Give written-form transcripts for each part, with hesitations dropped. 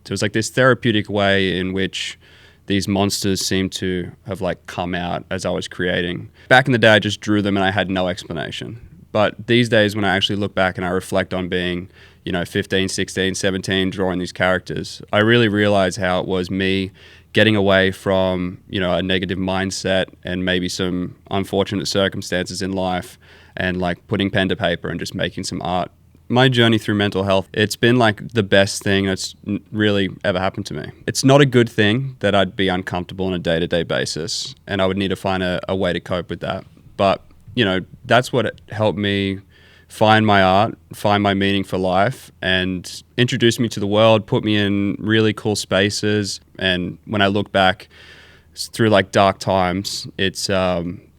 there was like this therapeutic way in which these monsters seem to have like come out as I was creating. Back in the day, I just drew them and I had no explanation. But these days, when I actually look back and I reflect on being, 15, 16, 17, drawing these characters, I really realize how it was me getting away from, a negative mindset and maybe some unfortunate circumstances in life and like putting pen to paper and just making some art. My journey through mental health, it's been like the best thing that's really ever happened to me. It's not a good thing that I'd be uncomfortable on a day-to-day basis, and I would need to find a way to cope with that. But, that's what helped me find my art, find my meaning for life, and introduce me to the world, put me in really cool spaces. And when I look back through like dark times, it's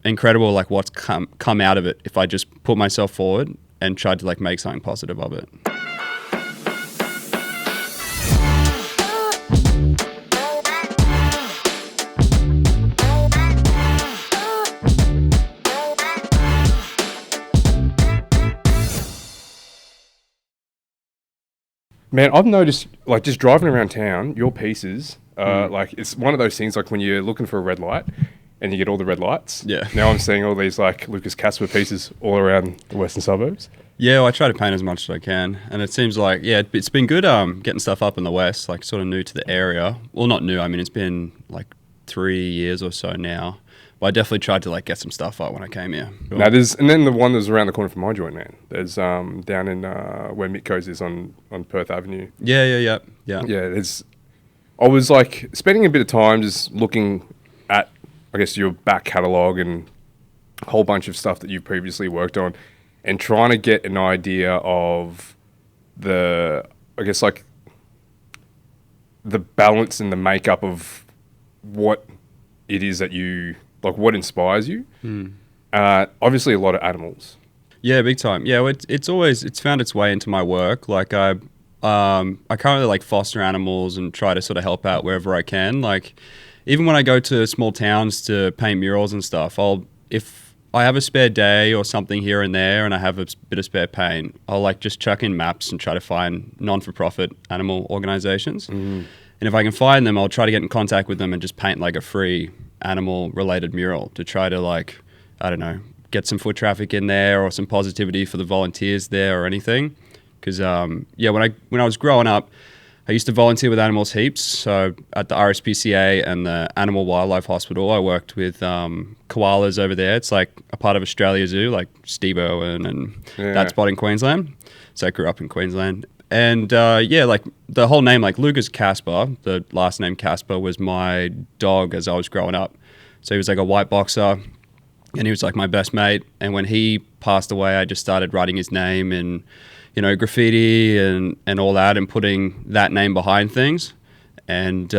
incredible like what's come out of it if I just put myself forward and tried to like make something positive of it. Man, I've noticed, like, just driving around town, your pieces, like, it's one of those things, like, when you're looking for a red light and you get all the red lights. Yeah. Now I'm seeing all these, like, Lukas Kasper pieces all around the western suburbs. Yeah, well, I try to paint as much as I can. And it seems like, it's been good getting stuff up in the west, like, sort of new to the area. Well, not new. I mean, it's been, like, 3 years or so now. But I definitely tried to like get some stuff up when I came here. Cool. Now and then the one that was around the corner from my joint, man. There's down in where Mitko's is on Perth Avenue. Yeah. Yeah, I was like spending a bit of time just looking at, I guess, your back catalogue and a whole bunch of stuff that you've previously worked on, and trying to get an idea of the balance and the makeup of what it is that you. Like what inspires you? Obviously, a lot of animals. Yeah, big time. Yeah, it's found its way into my work. Like I currently like foster animals and try to sort of help out wherever I can. Like even when I go to small towns to paint murals and stuff, if I have a spare day or something here and there, and I have a bit of spare paint, I'll like just chuck in maps and try to find non-for-profit animal organizations. And if I can find them, I'll try to get in contact with them and just paint like a free animal related mural to try to like, I don't know, get some foot traffic in there or some positivity for the volunteers there or anything. Because when I was growing up, I used to volunteer with animals heaps. So at the RSPCA and the Animal Wildlife Hospital, I worked with koalas over there. It's like a part of Australia Zoo, like Steve Irwin and that spot in Queensland. So I grew up in Queensland. And like the whole name, like Lukas Kasper, the last name Kasper was my dog as I was growing up. So he was like a white boxer and he was like my best mate. And when he passed away, I just started writing his name in, graffiti and all that and putting that name behind things. And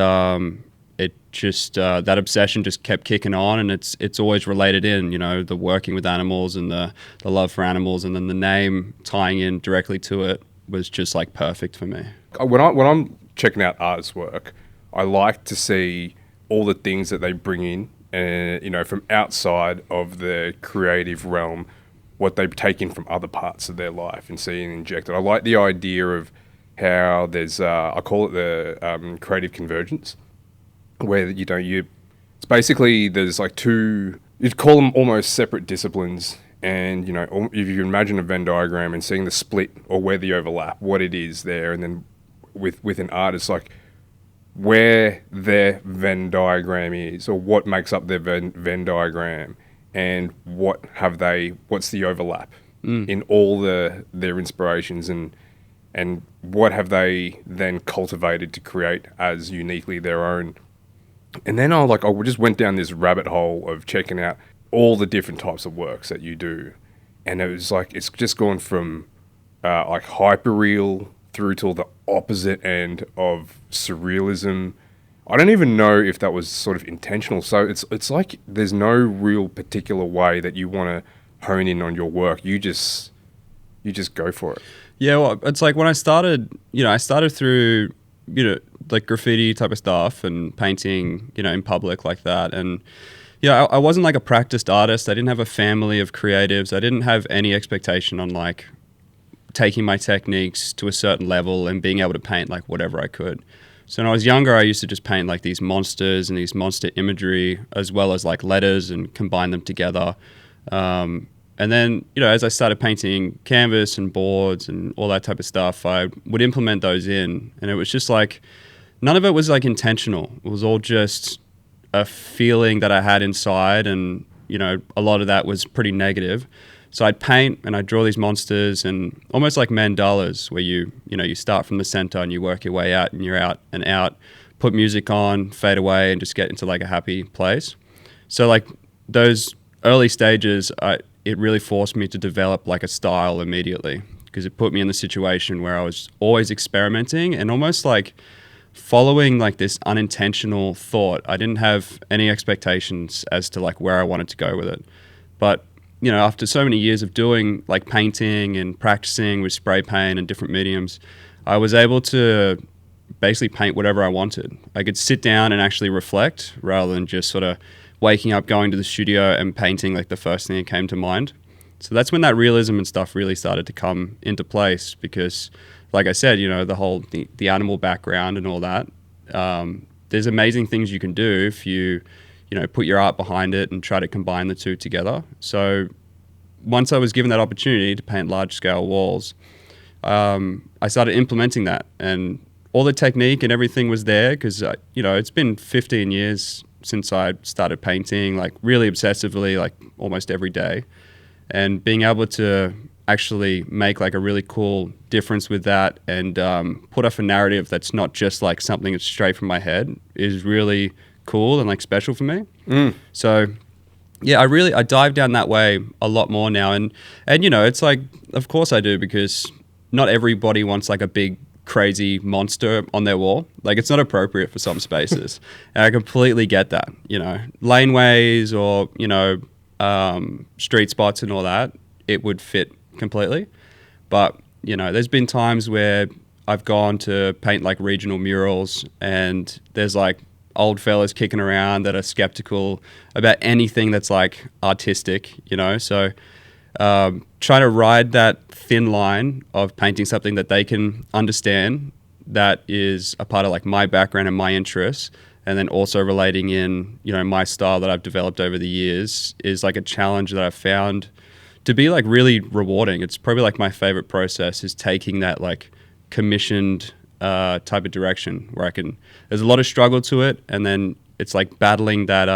it just, that obsession just kept kicking on, and it's always related in, the working with animals and the love for animals, and then the name tying in directly to it was just like perfect for me. When I'm checking out artists' work, I like to see all the things that they bring in, from outside of the creative realm, what they take in from other parts of their life and see and inject it. I like the idea of how there's, I call it the creative convergence, where it's basically there's like two, you'd call them almost separate disciplines. And, if you imagine a Venn diagram and seeing the split or where the overlap, what it is there, and then with an artist, like where their Venn diagram is or what makes up their Venn diagram and what's the overlap in all their inspirations and what have they then cultivated to create as uniquely their own. And then I just went down this rabbit hole of checking out all the different types of works that you do, and it was like it's just gone from like hyper-real through to the opposite end of surrealism. I don't even know if that was sort of intentional. So it's like there's no real particular way that you want to hone in on your work. You just go for it. Yeah, well, it's like when I started through like graffiti type of stuff and painting in public like that. And I wasn't like a practiced artist. I didn't have a family of creatives. I didn't have any expectation on like taking my techniques to a certain level and being able to paint like whatever I could. So when I was younger, I used to just paint like these monsters and these monster imagery, as well as like letters, and combine them together. And then, as I started painting canvas and boards and all that type of stuff, I would implement those in. And it was just like, none of it was like intentional. It was all just a feeling that I had inside. And, a lot of that was pretty negative. So I'd paint and I'd draw these monsters, and almost like mandalas, where you start from the center and you work your way out, and you're out and out, put music on, fade away, and just get into like a happy place. So like those early stages, it really forced me to develop like a style immediately, because it put me in the situation where I was always experimenting and almost like following like this unintentional thought. I didn't have any expectations as to like where I wanted to go with it. But after so many years of doing like painting and practicing with spray paint and different mediums, I was able to basically paint whatever I wanted. I could sit down and actually reflect, rather than just sort of waking up, going to the studio and painting like the first thing that came to mind. So that's when that realism and stuff really started to come into place, because like I said, the whole the animal background and all that, there's amazing things you can do if you put your art behind it and try to combine the two together. So once I was given that opportunity to paint large scale walls, I started implementing that, and all the technique and everything was there, because it's been 15 years since I started painting, like really obsessively, like almost every day. And being able to actually make like a really cool difference with that, and put off a narrative that's not just like something that's straight from my head, is really cool and like special for me. So yeah, I dive down that way a lot more now. And it's like, of course I do, because not everybody wants like a big crazy monster on their wall. Like, it's not appropriate for some spaces. And I completely get that. Laneways or street spots and all that, it would fit completely. But there's been times where I've gone to paint like regional murals, and there's like old fellas kicking around that are skeptical about anything that's like artistic, so trying to ride that thin line of painting something that they can understand, that is a part of like my background and my interests, and then also relating in my style that I've developed over the years, is like a challenge that I've found to be like really rewarding. It's probably like my favorite process, is taking that like commissioned type of direction, where there's a lot of struggle to it, and then it's like battling that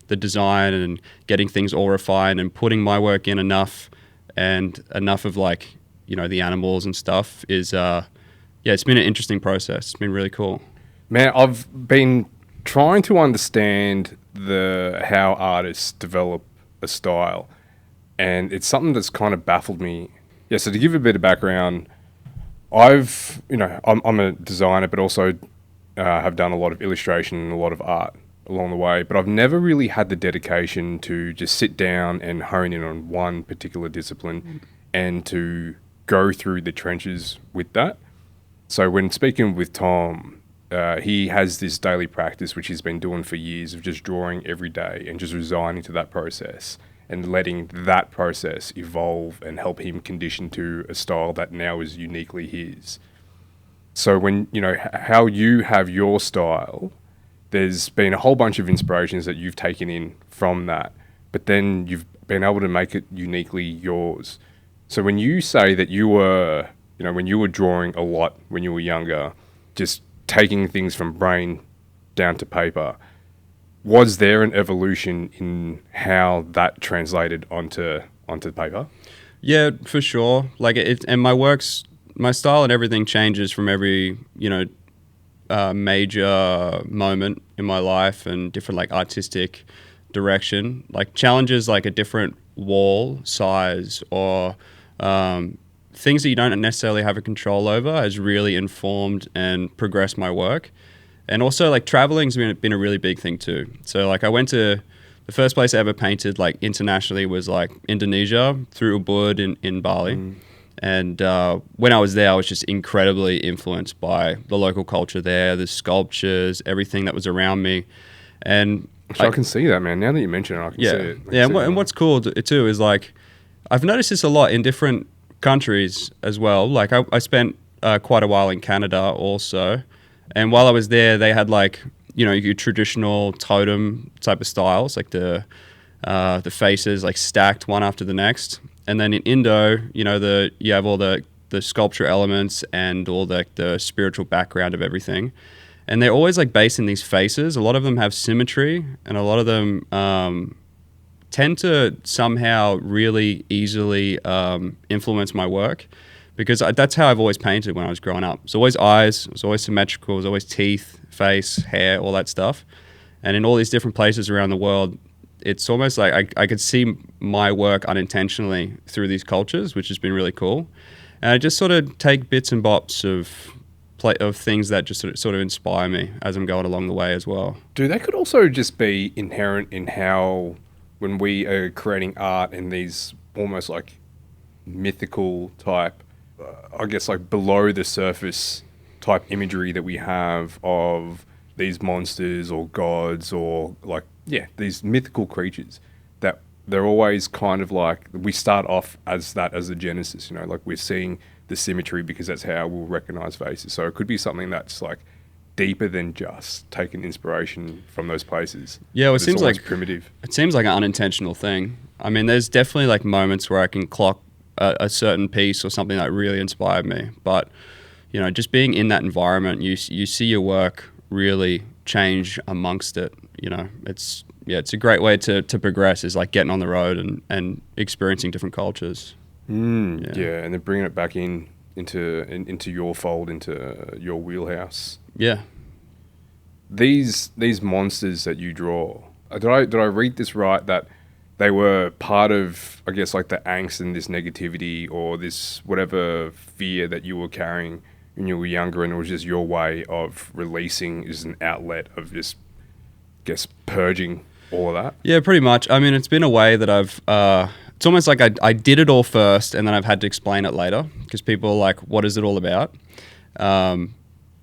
the design and getting things all refined and putting my work in enough of like the animals and stuff is it's been an interesting process. It's been really cool. Man, I've been trying to understand how artists develop a style, and it's something that's kind of baffled me. Yeah, so to give a bit of background, I'm a designer, but also have done a lot of illustration and a lot of art along the way, but I've never really had the dedication to just sit down and hone in on one particular discipline and to go through the trenches with that. So when speaking with Tom, he has this daily practice, which he's been doing for years, of just drawing every day and just resigning to that process and letting that process evolve and help him condition to a style that now is uniquely his. So when, how you have your style, there's been a whole bunch of inspirations that you've taken in from that, but then you've been able to make it uniquely yours. So when you say that you were, when you were drawing a lot when you were younger, just taking things from brain down to paper, was there an evolution in how that translated onto paper? Yeah, for sure. Like and my style and everything changes from every, major moment in my life and different like artistic direction. Like challenges like a different wall size or things that you don't necessarily have a control over has really informed and progressed my work. And also like traveling's been a really big thing too. So like the first place I ever painted like internationally was like Indonesia, through Ubud in Bali. And when I was there, I was just incredibly influenced by the local culture there, the sculptures, everything that was around me. And I can see that, man. Now that you mention it, I can see it. And what's cool too is like, I've noticed this a lot in different countries as well. Like I spent quite a while in Canada also. And while I was there, they had like, your traditional totem type of styles, like the faces like stacked one after the next. And then in Indo, you have all the sculpture elements and all the spiritual background of everything. And they're always like based in these faces. A lot of them have symmetry, and a lot of them tend to somehow really easily influence my work, because that's how I've always painted when I was growing up. It's always eyes, it's always symmetrical, it's always teeth, face, hair, all that stuff. And in all these different places around the world, it's almost like I could see my work unintentionally through these cultures, which has been really cool. And I just sort of take bits and bops of things that just sort of inspire me as I'm going along the way as well. Dude, that could also just be inherent in how, when we are creating art in these almost like mythical type, I guess like below the surface type imagery that we have of these monsters or gods or like, yeah, these mythical creatures, that they're always kind of like, we start off as that as the genesis, like we're seeing the symmetry because that's how we'll recognize faces. So it could be something that's like deeper than just taking inspiration from those places. Yeah, well, it seems like primitive. It seems like an unintentional thing. I mean, there's definitely like moments where I can clock a certain piece or something that really inspired me. But, just being in that environment, you see your work really change amongst it. It's a great way to progress, is like getting on the road and experiencing different cultures. Yeah, and then bringing it back into your fold, into your wheelhouse. Yeah. These monsters that you draw, did I read this right, that they were part of, I guess, like the angst and this negativity or this whatever fear that you were carrying when you were younger, and it was just your way of releasing, as an outlet of just, I guess, purging all of that? Yeah, pretty much. I mean, it's been a way that I've... it's almost like I did it all first, and then I've had to explain it later, because people are like, what is it all about?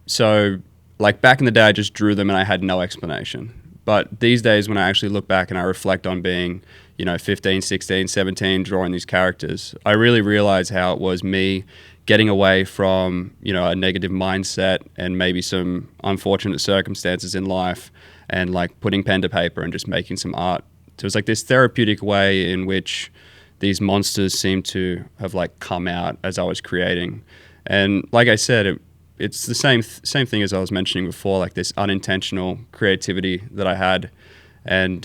So, like, back in the day, I just drew them and I had no explanation. But these days, when I actually look back and I reflect on being, 15, 16, 17, drawing these characters, I really realize how it was me getting away from, a negative mindset and maybe some unfortunate circumstances in life, and like putting pen to paper and just making some art. So it was like this therapeutic way in which these monsters seem to have like come out as I was creating. And like I said, it's the same thing as I was mentioning before, like this unintentional creativity that I had. And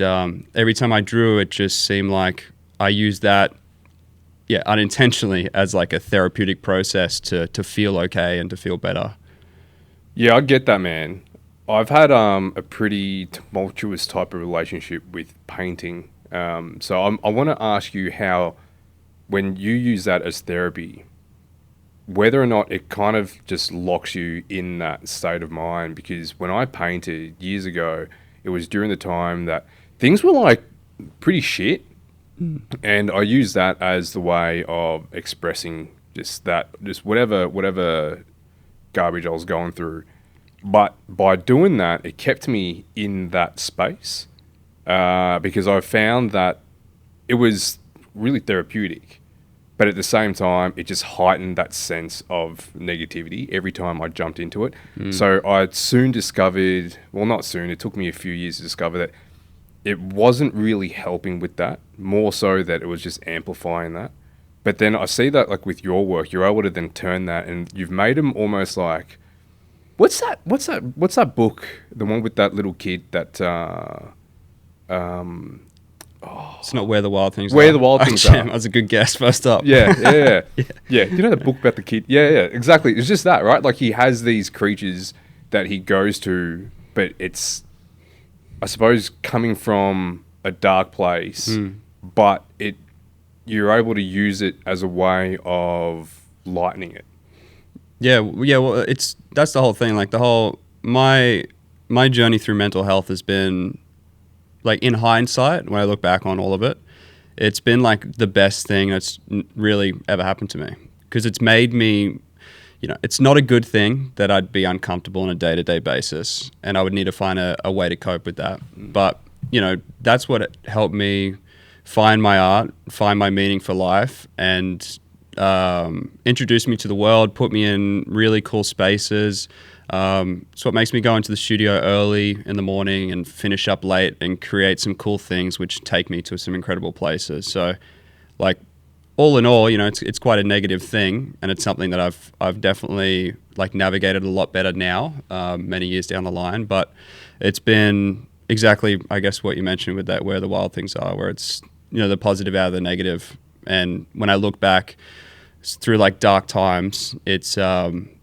every time I drew, it just seemed like I used that, unintentionally, as like a therapeutic process to feel okay and to feel better. Yeah, I get that, man. I've had a pretty tumultuous type of relationship with painting. So I want to ask you how, when you use that as therapy, whether or not it kind of just locks you in that state of mind. Because when I painted years ago, it was during the time that things were like pretty shit. And I used that as the way of expressing just whatever garbage I was going through. But by doing that, it kept me in that space, because I found that it was really therapeutic. But at the same time, it just heightened that sense of negativity every time I jumped into it. So I soon discovered, well, not soon, it took me a few years to discover that it wasn't really helping with that, more so that it was just amplifying that. But then I see that, like, with your work, you're able to then turn that, and you've made them almost like, what's that book, the one with that little kid that it's not Where the Wild Things Are. Where the Wild Things Are. That was a good guess first up. Yeah. You know the book about the kid? Yeah, exactly. It's just that, right? Like, he has these creatures that he goes to, but it's, I suppose, coming from a dark place, but you're able to use it as a way of lightening it. Yeah. Well, that's the whole thing. Like, my journey through mental health has been, like, in hindsight, when I look back on all of it, it's been like the best thing that's really ever happened to me, because it's made me, it's not a good thing that I'd be uncomfortable on a day-to-day basis, and I would need to find a way to cope with that. But, that's what helped me find my art, find my meaning for life, and introduce me to the world, put me in really cool spaces, It's what makes me go into the studio early in the morning and finish up late and create some cool things which take me to some incredible places. So, like, all in all, you know, it's quite a negative thing, and it's something that I've definitely like navigated a lot better now, many years down the line. But it's been exactly, I guess, what you mentioned with that, where the wild things are, where it's, you know, the positive out of the negative. And when I look back through like dark times, it's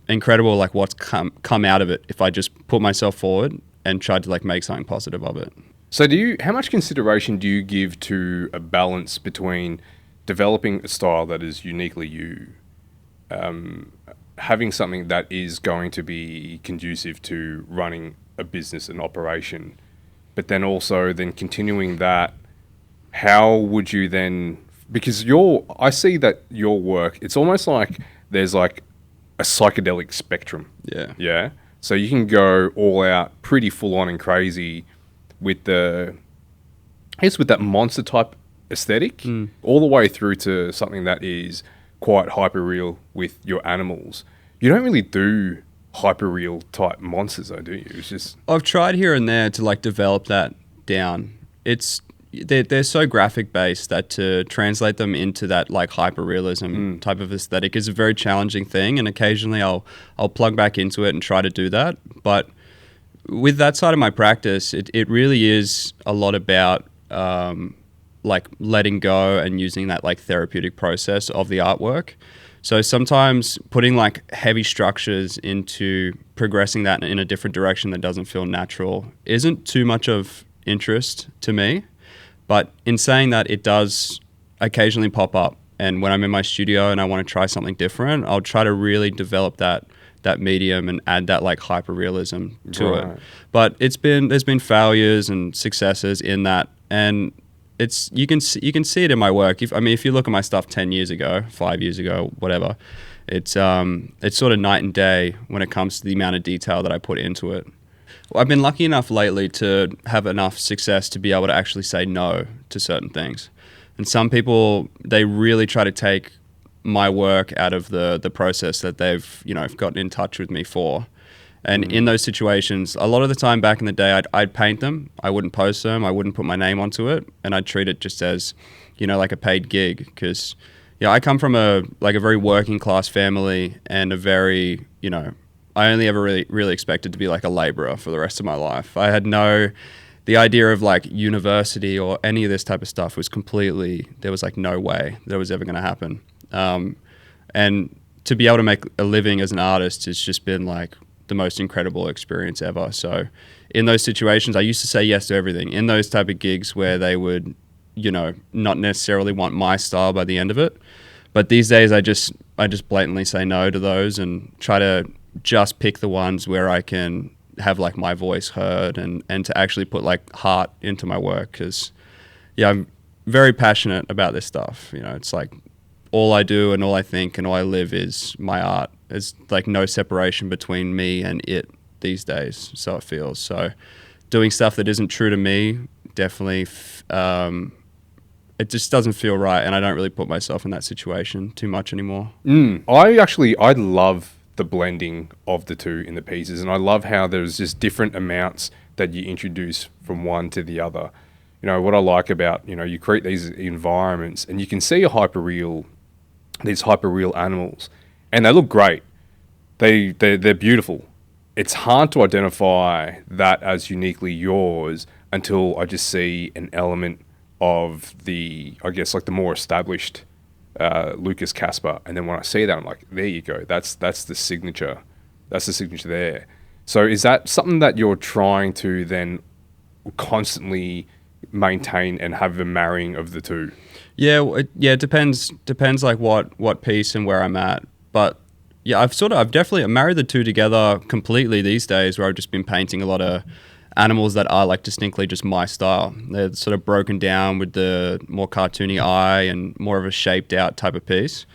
incredible like what's come out of it if I just put myself forward and tried to like make something positive of it. So how much consideration do you give to a balance between developing a style that is uniquely you, having something that is going to be conducive to running a business and operation, but then also then continuing that? How would you then, because I see that your work, it's almost like there's like a psychedelic spectrum. Yeah. Yeah. So you can go all out, pretty full on and crazy with that monster type aesthetic, all the way through to something that is quite hyper real with your animals. You don't really do hyper real type monsters, though, do you? It's just, I've tried here and there to like develop that down. They're so graphic based that to translate them into that like hyper-realism type of aesthetic is a very challenging thing, and occasionally I'll plug back into it and try to do that. But with that side of my practice, it really is a lot about like letting go and using that like therapeutic process of the artwork. So sometimes putting like heavy structures into progressing that in a different direction that doesn't feel natural isn't too much of interest to me. But in saying that, it does occasionally pop up. And when I'm in my studio and I want to try something different, I'll try to really develop that medium and add that like hyper-realism to it. But there's been failures and successes in that. And you can see it in my work. If you look at my stuff 10 years ago, 5 years ago, whatever, it's sort of night and day when it comes to the amount of detail that I put into it. I've been lucky enough lately to have enough success to be able to actually say no to certain things. And some people, they really try to take my work out of the process that they've, you know, gotten in touch with me for. And in those situations, a lot of the time back in the day, I'd paint them. I wouldn't post them. I wouldn't put my name onto it. And I'd treat it just as, you know, like a paid gig. Because, yeah, I come from a very working class family and a very, you know, I only ever really expected to be like a laborer for the rest of my life. I had the idea of like university or any of this type of stuff was completely, there was like no way that was ever going to happen. And to be able to make a living as an artist has just been like the most incredible experience ever. So in those situations, I used to say yes to everything. In those type of gigs where they would, you know, not necessarily want my style by the end of it. But these days I just blatantly say no to those and try to just pick the ones where I can have like my voice heard and to actually put like heart into my work. Because yeah, I'm very passionate about this stuff. You know, it's like all I do and all I think and all I live is my art. There's like no separation between me and it these days, so it feels. So doing stuff that isn't true to me definitely it just doesn't feel right, and I don't really put myself in that situation too much anymore. I love the blending of the two in the pieces, and I love how there's just different amounts that you introduce from one to the other. You know, what I like about, you know, you create these environments and you can see these hyper real animals, and they look great. They're beautiful. It's hard to identify that as uniquely yours until I just see an element of the, I guess, like the more established Lukas Kasper, and then when I see that, I'm like, there you go. That's the signature. That's the signature there. So is that something that you're trying to then constantly maintain and have a marrying of the two? Yeah, it depends like what piece and where I'm at. But yeah, I've definitely married the two together completely these days, where I've just been painting a lot of animals that are like distinctly just my style. They're sort of broken down with the more cartoony eye and more of a shaped out type of piece.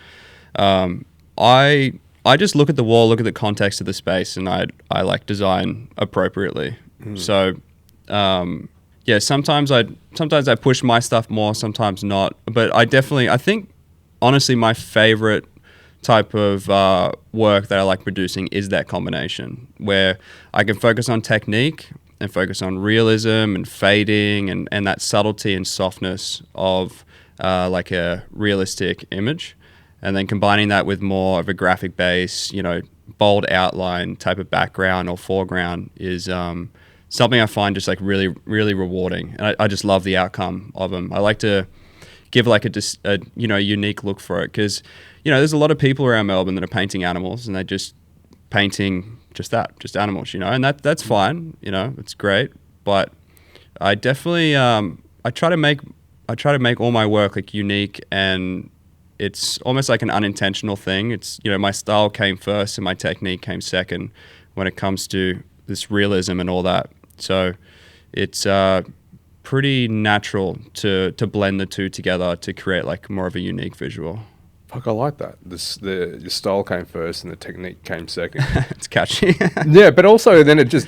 I just look at the wall, look at the context of the space, and I like design appropriately. So yeah, sometimes I push my stuff more, sometimes not. But I think honestly my favorite type of work that I like producing is that combination where I can focus on technique and focus on realism and fading and that subtlety and softness of like a realistic image, and then combining that with more of a graphic base, bold outline type of background or foreground is something I find just like really, really rewarding. And I just love the outcome of them. I like to give like a unique look for it because, there's a lot of people around Melbourne that are painting animals and they're just painting just animals, and that's fine, it's great. But I definitely, I try to make all my work like unique, and it's almost like an unintentional thing. It's, my style came first and my technique came second when it comes to this realism and all that. So it's pretty natural to blend the two together to create like more of a unique visual. Fuck, I like that. Your style came first and the technique came second. It's catchy. Yeah, but also then it just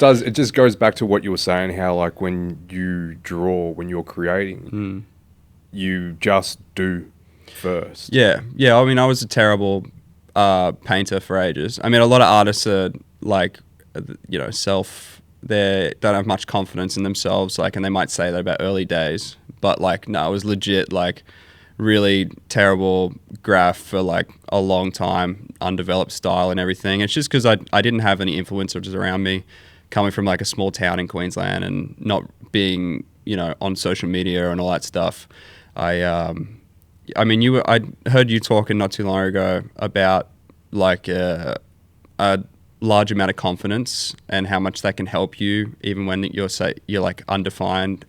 goes back to what you were saying, how like when you draw, when you're creating, you just do first. Yeah. I mean, I was a terrible painter for ages. I mean, a lot of artists are like, they don't have much confidence in themselves, like, and they might say that about early days, but like, no, it was legit, like, really terrible graph for like a long time, undeveloped style and everything. It's just because I didn't have any influencers around me, coming from like a small town in Queensland and not being, on social media and all that stuff. I mean, I heard you talking not too long ago about like a large amount of confidence and how much that can help you even when you're like unrefined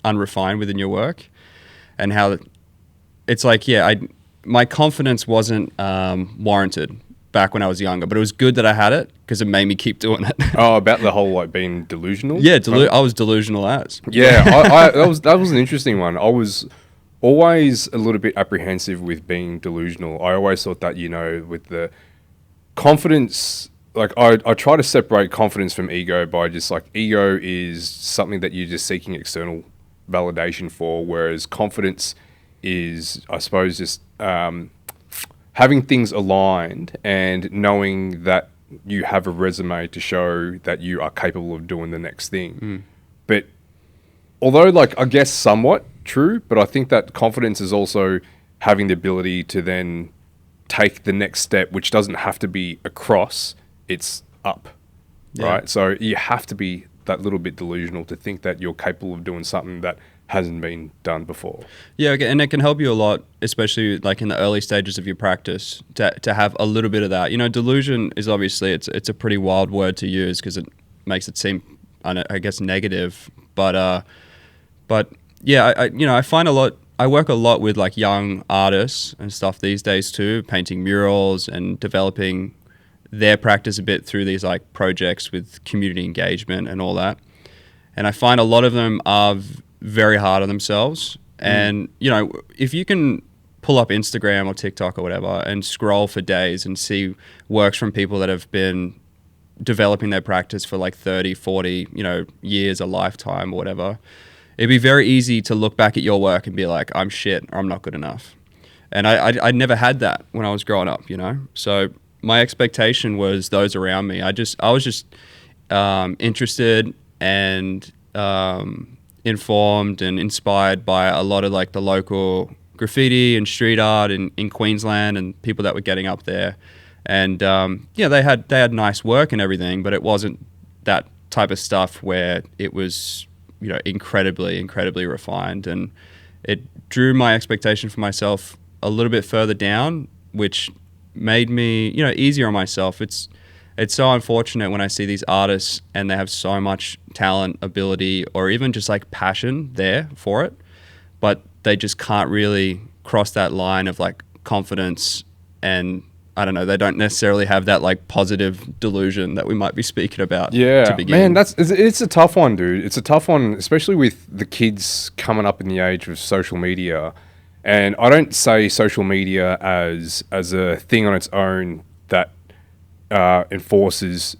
within your work, and how it's like, my confidence wasn't warranted back when I was younger, but it was good that I had it because it made me keep doing it. Oh, about the whole like being delusional? Yeah, I was delusional as. Yeah, that was an interesting one. I was always a little bit apprehensive with being delusional. I always thought that, with the confidence, like I try to separate confidence from ego by just like, ego is something that you're just seeking external validation for, whereas confidence is, I suppose, just having things aligned and knowing that you have a resume to show that you are capable of doing the next thing. But although, like, I guess somewhat true, but I think that confidence is also having the ability to then take the next step, which doesn't have to be across, it's up, right? So you have to be that little bit delusional to think that you're capable of doing something that hasn't been done before. Yeah, and it can help you a lot, especially like in the early stages of your practice, to have a little bit of that. Delusion is obviously it's a pretty wild word to use because it makes it seem, I guess, negative. But yeah, I find I work a lot with like young artists and stuff these days too, painting murals and developing their practice a bit through these like projects with community engagement and all that. And I find a lot of them are very hard on themselves. And, if you can pull up Instagram or TikTok or whatever and scroll for days and see works from people that have been developing their practice for like 30, 40, years, a lifetime or whatever, it'd be very easy to look back at your work and be like, I'm shit or I'm not good enough. And I never had that when I was growing up, So my expectation was those around me. I was just interested and informed and inspired by a lot of like the local graffiti and street art in Queensland and people that were getting up there. And they had nice work and everything, but it wasn't that type of stuff where it was, incredibly refined. And it drew my expectation for myself a little bit further down, which made me, easier on myself. It's so unfortunate when I see these artists and they have so much talent, ability, or even just like passion there for it, but they just can't really cross that line of like confidence, and I don't know, they don't necessarily have that like positive delusion that we might be speaking about. Yeah, to begin. Man, it's a tough one, dude. It's a tough one, especially with the kids coming up in the age of social media. And I don't say social media as a thing on its own that enforces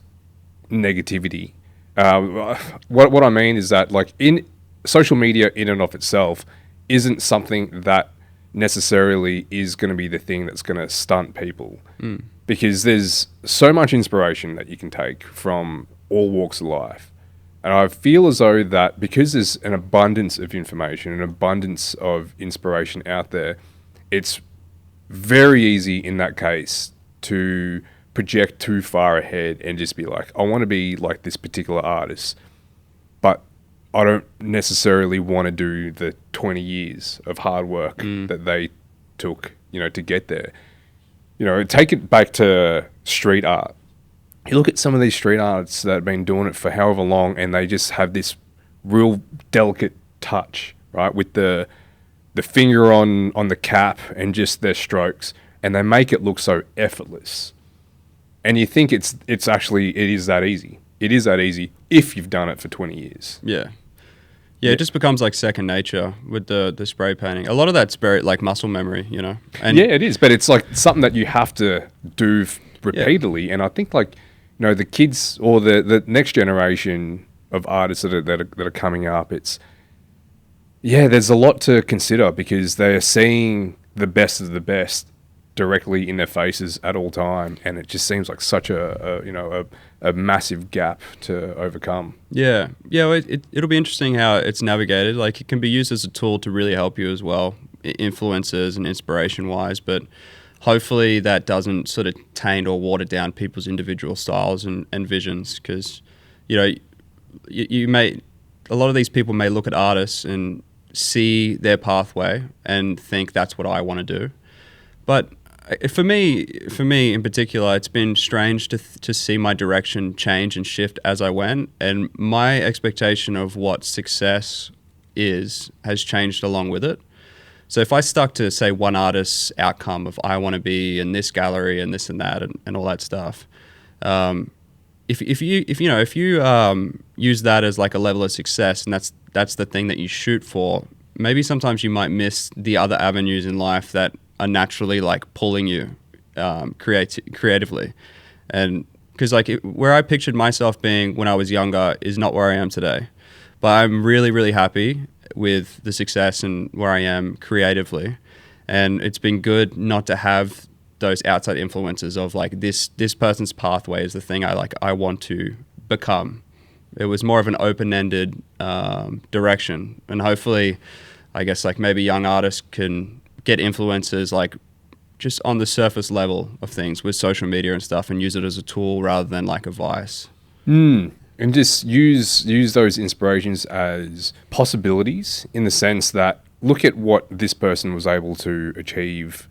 negativity. What I mean is that like in social media in and of itself isn't something that necessarily is going to be the thing that's going to stunt people. because there's so much inspiration that you can take from all walks of life. And I feel as though that because there's an abundance of information, an abundance of inspiration out there, it's very easy in that case to project too far ahead and just be like, I want to be like this particular artist, but I don't necessarily want to do the 20 years of hard work that they took, to get there. Take it back to street art. You look at some of these street artists that have been doing it for however long, and they just have this real delicate touch, right? With the finger on the cap and just their strokes, and they make it look so effortless. And you think it is that easy. It is that easy if you've done it for 20 years. Yeah. Yeah, it just becomes like second nature with the spray painting. A lot of that's very like muscle memory, And yeah, it is, but it's like something that you have to do repeatedly. Yeah. And I think like, the kids or the next generation of artists that are coming up, there's a lot to consider because they're seeing the best of the best directly in their faces at all time, and it just seems like such a massive gap to overcome. Yeah, it'll be interesting how it's navigated. Like it can be used as a tool to really help you as well, influences and inspiration wise, but hopefully that doesn't sort of taint or water down people's individual styles and visions, because you may, a lot of these people may look at artists and see their pathway and think that's what I want to do, but for me in particular, it's been strange to see my direction change and shift as I went, and my expectation of what success has changed along with it. So if I stuck to, say, one artist's outcome of I want to be in this gallery and this and that and all that stuff, if you use that as like a level of success and that's the thing that you shoot for, maybe sometimes you might miss the other avenues in life that are naturally like pulling you creatively. And because like where I pictured myself being when I was younger is not where I am today, but I'm really, really happy with the success and where I am creatively. And it's been good not to have those outside influences of like this person's pathway is the thing I want to become. It was more of an open-ended direction, and hopefully I guess like maybe young artists can get influences like just on the surface level of things with social media and stuff and use it as a tool rather than like a vice. And just use those inspirations as possibilities, in the sense that look at what this person was able to achieve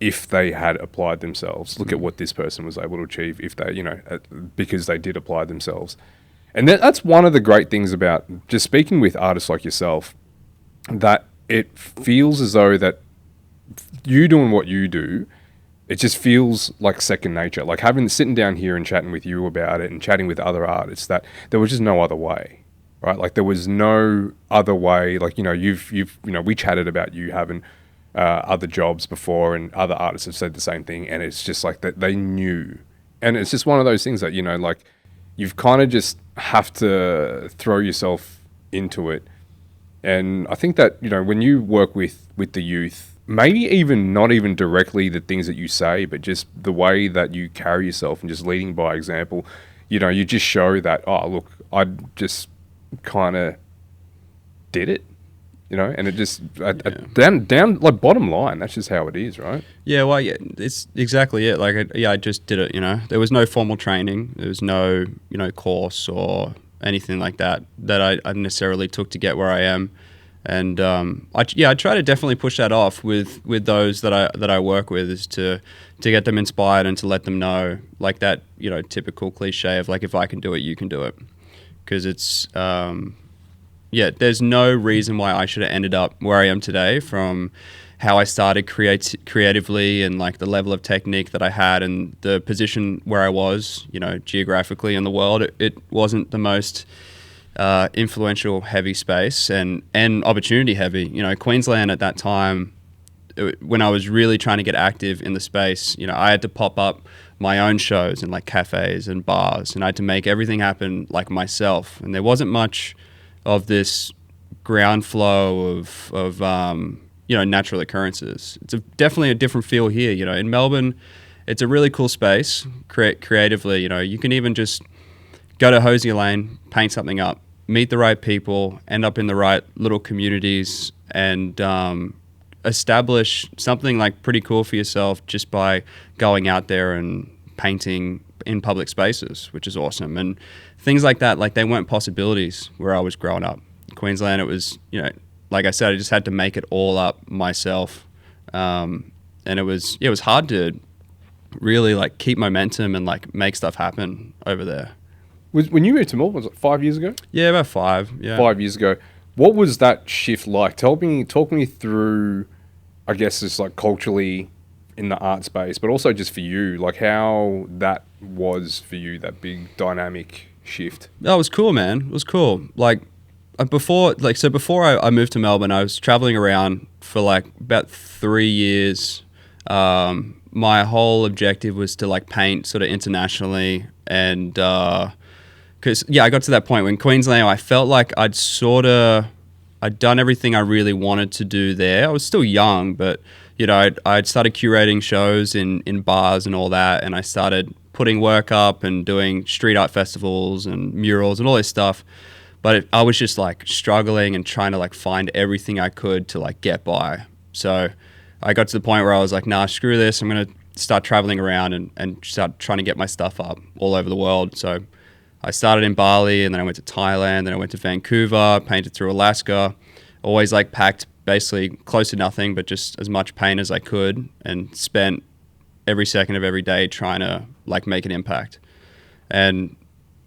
if they had applied themselves. Look at what this person was able to achieve if they, because they did apply themselves. And that's one of the great things about just speaking with artists like yourself, that it feels as though that you doing what you do, it just feels like second nature. Like sitting down here and chatting with you about it and chatting with other artists, that there was just no other way, right? Like there was no other way. Like, we chatted about you having other jobs before, and other artists have said the same thing. And it's just like that they knew. And it's just one of those things that, like you've kind of just have to throw yourself into it. And I think that, when you work with the youth, maybe even not even directly the things that you say, but just the way that you carry yourself and just leading by example, you just show that, oh, look, I just kind of did it, and it just, down like bottom line, that's just how it is, right? Yeah, well, yeah, it's exactly it. Like, I just did it, there was no formal training. There was no, course or anything like that I necessarily took to get where I am. And I try to definitely push that off with those that I work with, is to get them inspired and to let them know, like that, typical cliche of like, if I can do it, you can do it. Because it's, there's no reason why I should have ended up where I am today, from how I started creatively and like the level of technique that I had and the position where I was, geographically in the world. It wasn't the most influential heavy space and opportunity heavy. Queensland at that time, when I was really trying to get active in the space, I had to pop up my own shows in like cafes and bars, and I had to make everything happen like myself. And there wasn't much of this ground flow of natural occurrences. It's definitely a different feel here. In Melbourne it's a really cool space. Creatively, you know, you can even just go to Hosier Lane, paint something up, meet the right people, end up in the right little communities, and establish something like pretty cool for yourself just by going out there and painting in public spaces, which is awesome. And things like that, like they weren't possibilities where I was growing up. Queensland, it was, you know, like I said, I just had to make it all up myself. And it was hard to really like keep momentum and like make stuff happen over there. When you moved to Melbourne, was it 5 years ago? Yeah, about 5. Yeah, 5 years ago. What was that shift like? Talk me through, I guess, just like culturally in the art space, but also just for you, like how that was for you, that big dynamic shift. That was cool, man. It was cool. Like before I moved to Melbourne, I was traveling around for like about 3 years. My whole objective was to like paint sort of internationally, and because I got to that point when Queensland, I felt like I'd done everything I really wanted to do there. I was still young, but you know, I'd started curating shows in bars and all that, and I started putting work up and doing street art festivals and murals and all this stuff. But I was just like struggling and trying to like find everything I could to like get by. So I got to the point where I was like, nah, screw this. I'm going to start traveling around and start trying to get my stuff up all over the world. So I started in Bali, and then I went to Thailand, then I went to Vancouver, painted through Alaska, always like packed basically close to nothing, but just as much paint as I could, and spent every second of every day trying to like make an impact. And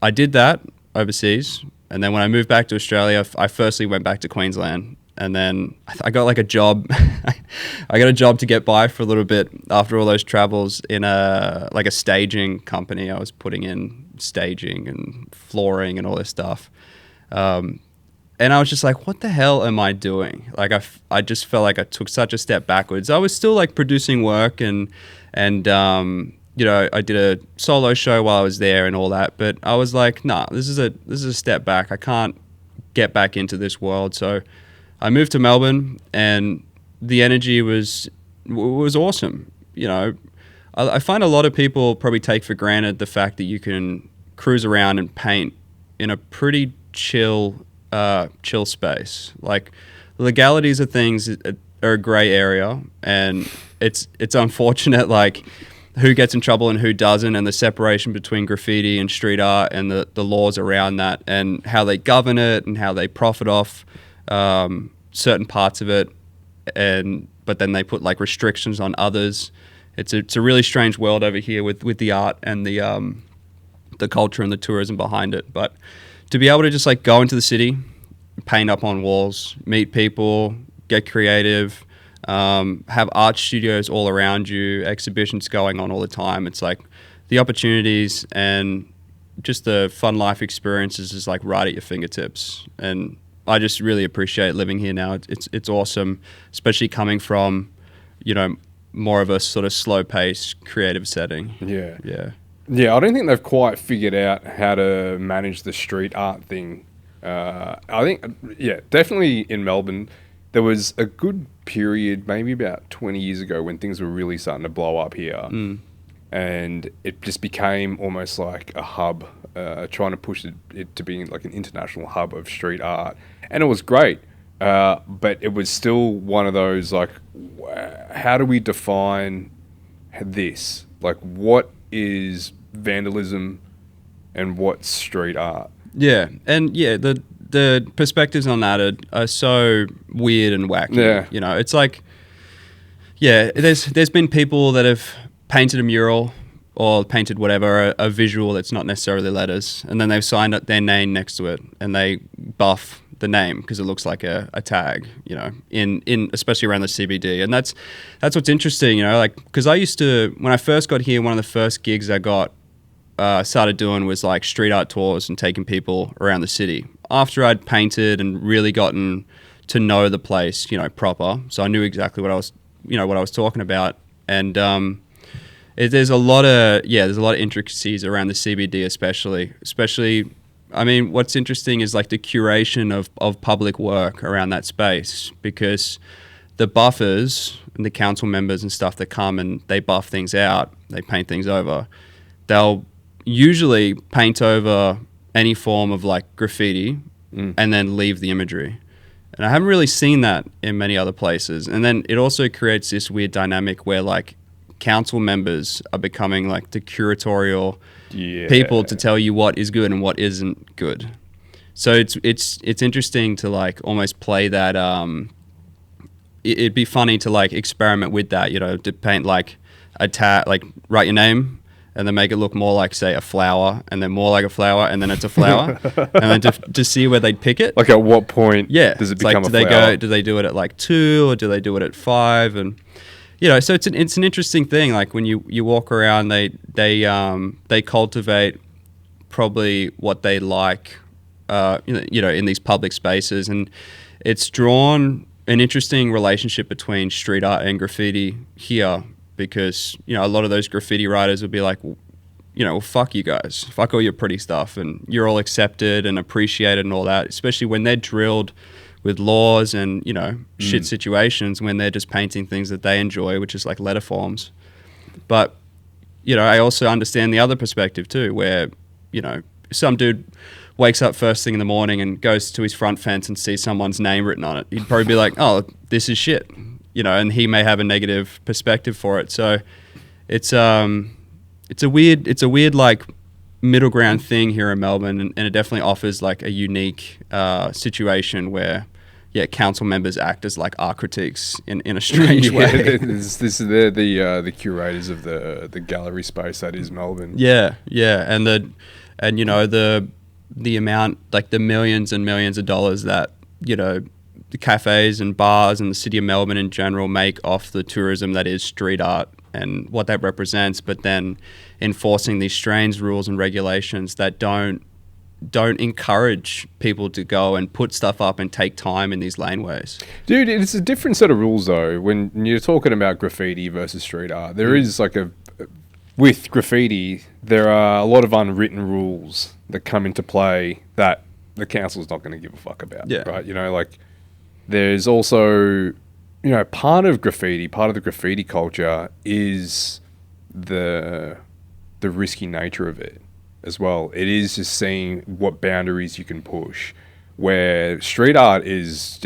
I did that overseas. And then when I moved back to Australia, I firstly went back to Queensland, and then I got like a job. I got a job to get by for a little bit after all those travels in a staging company. I was putting in staging and flooring and all this stuff. And I was just like, what the hell am I doing? Like I just felt like I took such a step backwards. I was still like producing work and you know, I did a solo show while I was there and all that, but I was like, nah, this is a step back. I can't get back into this world. So I moved to Melbourne, and the energy was awesome. You know, I find a lot of people probably take for granted the fact that you can cruise around and paint in a pretty chill space. Like the legalities of things are a gray area, and it's unfortunate like who gets in trouble and who doesn't, and the separation between graffiti and street art and the laws around that and how they govern it and how they profit off certain parts of it, but then they put like restrictions on others. It's a really strange world over here with the art and the culture and the tourism behind it. But to be able to just like go into the city, paint up on walls, meet people, get creative, have art studios all around you, exhibitions going on all the time. It's like the opportunities and just the fun life experiences is like right at your fingertips. And I just really appreciate living here now. It's awesome, especially coming from, you know, more of a sort of slow paced creative setting. Yeah. Yeah. Yeah, I don't think they've quite figured out how to manage the street art thing. I think, yeah, definitely in Melbourne, there was a good period, maybe about 20 years ago, when things were really starting to blow up here. And it just became almost like a hub, trying to push it to being like an international hub of street art. And it was great, but it was still one of those, like, how do we define this? Like, what is vandalism and what's street art? Yeah, and yeah, the perspectives on that are so weird and wacky. Yeah. You know, it's like, yeah, there's been people that have painted a mural or painted whatever, a visual that's not necessarily letters, and then they've signed up their name next to it, and they buff the name because it looks like a tag, you know, in especially around the CBD. And that's what's interesting, you know, like, because I used to, when I first got here, one of the first gigs I got started doing was like street art tours and taking people around the city after I'd painted and really gotten to know the place, you know, proper. So I knew exactly what I was talking about. And there's a lot of intricacies around the CBD, especially. I mean, what's interesting is like the curation of public work around that space, because the buffers and the council members and stuff that come and they buff things out, they paint things over, they'll usually paint over any form of like graffiti and then leave the imagery. And I haven't really seen that in many other places. And then it also creates this weird dynamic where like council members are becoming like the curatorial people to tell you what is good and what isn't good. So it's interesting to like almost play that. It'd be funny to like experiment with that, you know, to paint like a tag, like write your name and then make it look more like, say, a flower, and then more like a flower, and then it's a flower, and then to see where they'd pick it. Like at what point does it become like, a flower? Do they do it at like 2 or do they do it at 5? And you know, so it's an interesting thing. Like when you walk around, they cultivate probably what they like, you know, in these public spaces, and it's drawn an interesting relationship between street art and graffiti here. Because, you know, a lot of those graffiti writers would be like, you know, well, fuck you guys. Fuck all your pretty stuff. And you're all accepted and appreciated and all that, especially when they're drilled with laws and, you know, shit situations when they're just painting things that they enjoy, which is like letter forms. But, you know, I also understand the other perspective too, where, you know, some dude wakes up first thing in the morning and goes to his front fence and sees someone's name written on it. He'd probably be like, oh, this is shit. You know, and he may have a negative perspective for it. So it's a weird like middle ground thing here in Melbourne, and it definitely offers like a unique situation where council members act as like art critiques in a strange way. They're the curators of the gallery space that is Melbourne. Yeah, and you know the amount, like the millions and millions of dollars that, you know, the cafes and bars and the city of Melbourne in general make off the tourism that is street art and what that represents, but then enforcing these strange rules and regulations that don't encourage people to go and put stuff up and take time in these laneways. Dude, it's a different set of rules though. When you're talking about graffiti versus street art, there is like with graffiti, there are a lot of unwritten rules that come into play that the council's not going to give a fuck about, right? You know, like, there's also, you know, part of the graffiti culture is the risky nature of it as well. It is just seeing what boundaries you can push, where street art is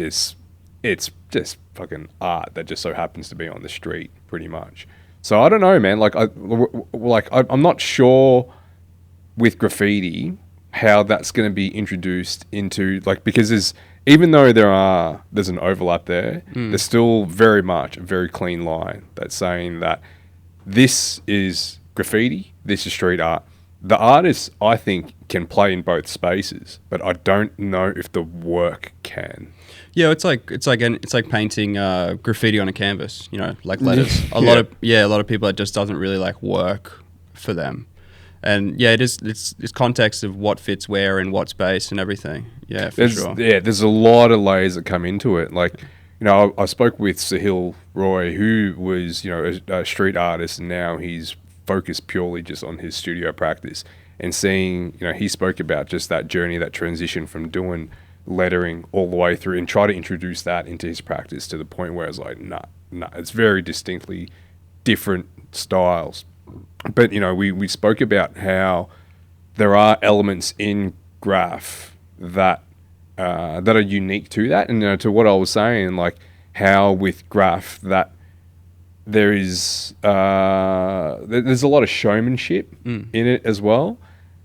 it's just fucking art that just so happens to be on the street pretty much. So I don't know, man, I'm not sure with graffiti how that's going to be introduced into, like, because even though there's an overlap there, there's still very much a very clean line that's saying that this is graffiti, this is street art. The artist, I think, can play in both spaces, but I don't know if the work can. Yeah, it's like painting graffiti on a canvas, you know, like letters. A lot of people, it just doesn't really like work for them. And yeah, it's context of what fits where in what space and everything. Yeah, sure. Yeah, there's a lot of layers that come into it. Like, you know, I spoke with Sahil Roy, who was, you know, a street artist, and now he's focused purely just on his studio practice. And seeing, you know, he spoke about just that journey, that transition from doing lettering all the way through, and try to introduce that into his practice to the point where it's like, nah, it's very distinctly different styles. But, you know, we spoke about how there are elements in graph that are unique to that. And, you know, to what I was saying, like how with graph that there's a lot of showmanship in it as well.